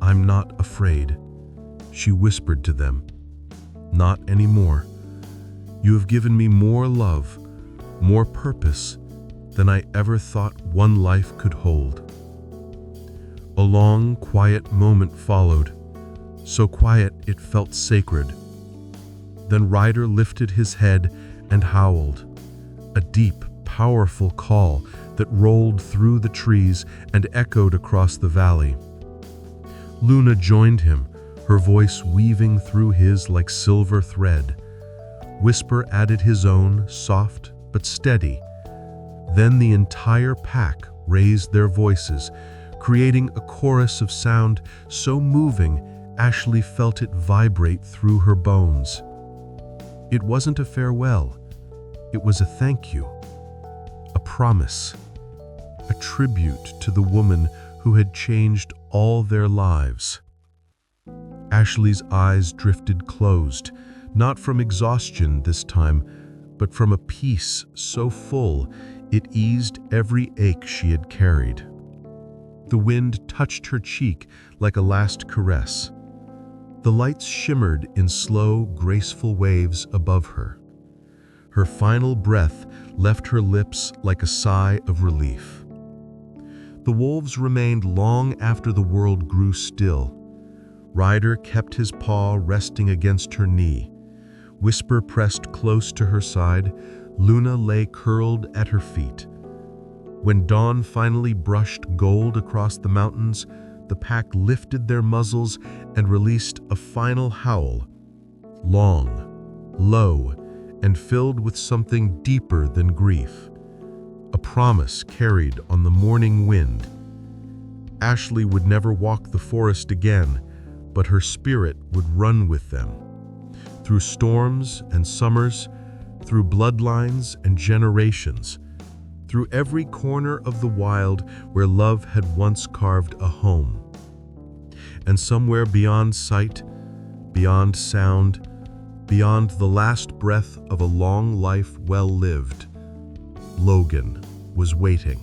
C: "I'm not afraid," she whispered to them. "Not anymore. You have given me more love, more purpose than I ever thought one life could hold." A long, quiet moment followed, so quiet it felt sacred. Then Ryder lifted his head and howled, a deep, powerful call that rolled through the trees and echoed across the valley. Luna joined him, her voice weaving through his like silver thread. Whisper added his own, soft but steady. Then the entire pack raised their voices, creating a chorus of sound so moving Ashlee felt it vibrate through her bones. It wasn't a farewell, it was a thank you, a promise, a tribute to the woman who had changed all their lives. Ashlee's eyes drifted closed, not from exhaustion this time, but from a peace so full it eased every ache she had carried. The wind touched her cheek like a last caress. The lights shimmered in slow, graceful waves above her. Her final breath left her lips like a sigh of relief. The wolves remained long after the world grew still. Ryder kept his paw resting against her knee. Whisper pressed close to her side. Luna lay curled at her feet. When dawn finally brushed gold across the mountains, the pack lifted their muzzles and released a final howl. Long, low, and filled with something deeper than grief. A promise carried on the morning wind. Ashlee would never walk the forest again, but her spirit would run with them. Through storms and summers, through bloodlines and generations, through every corner of the wild where love had once carved a home. And somewhere beyond sight, beyond sound, beyond the last breath of a long life well lived, Logan was waiting.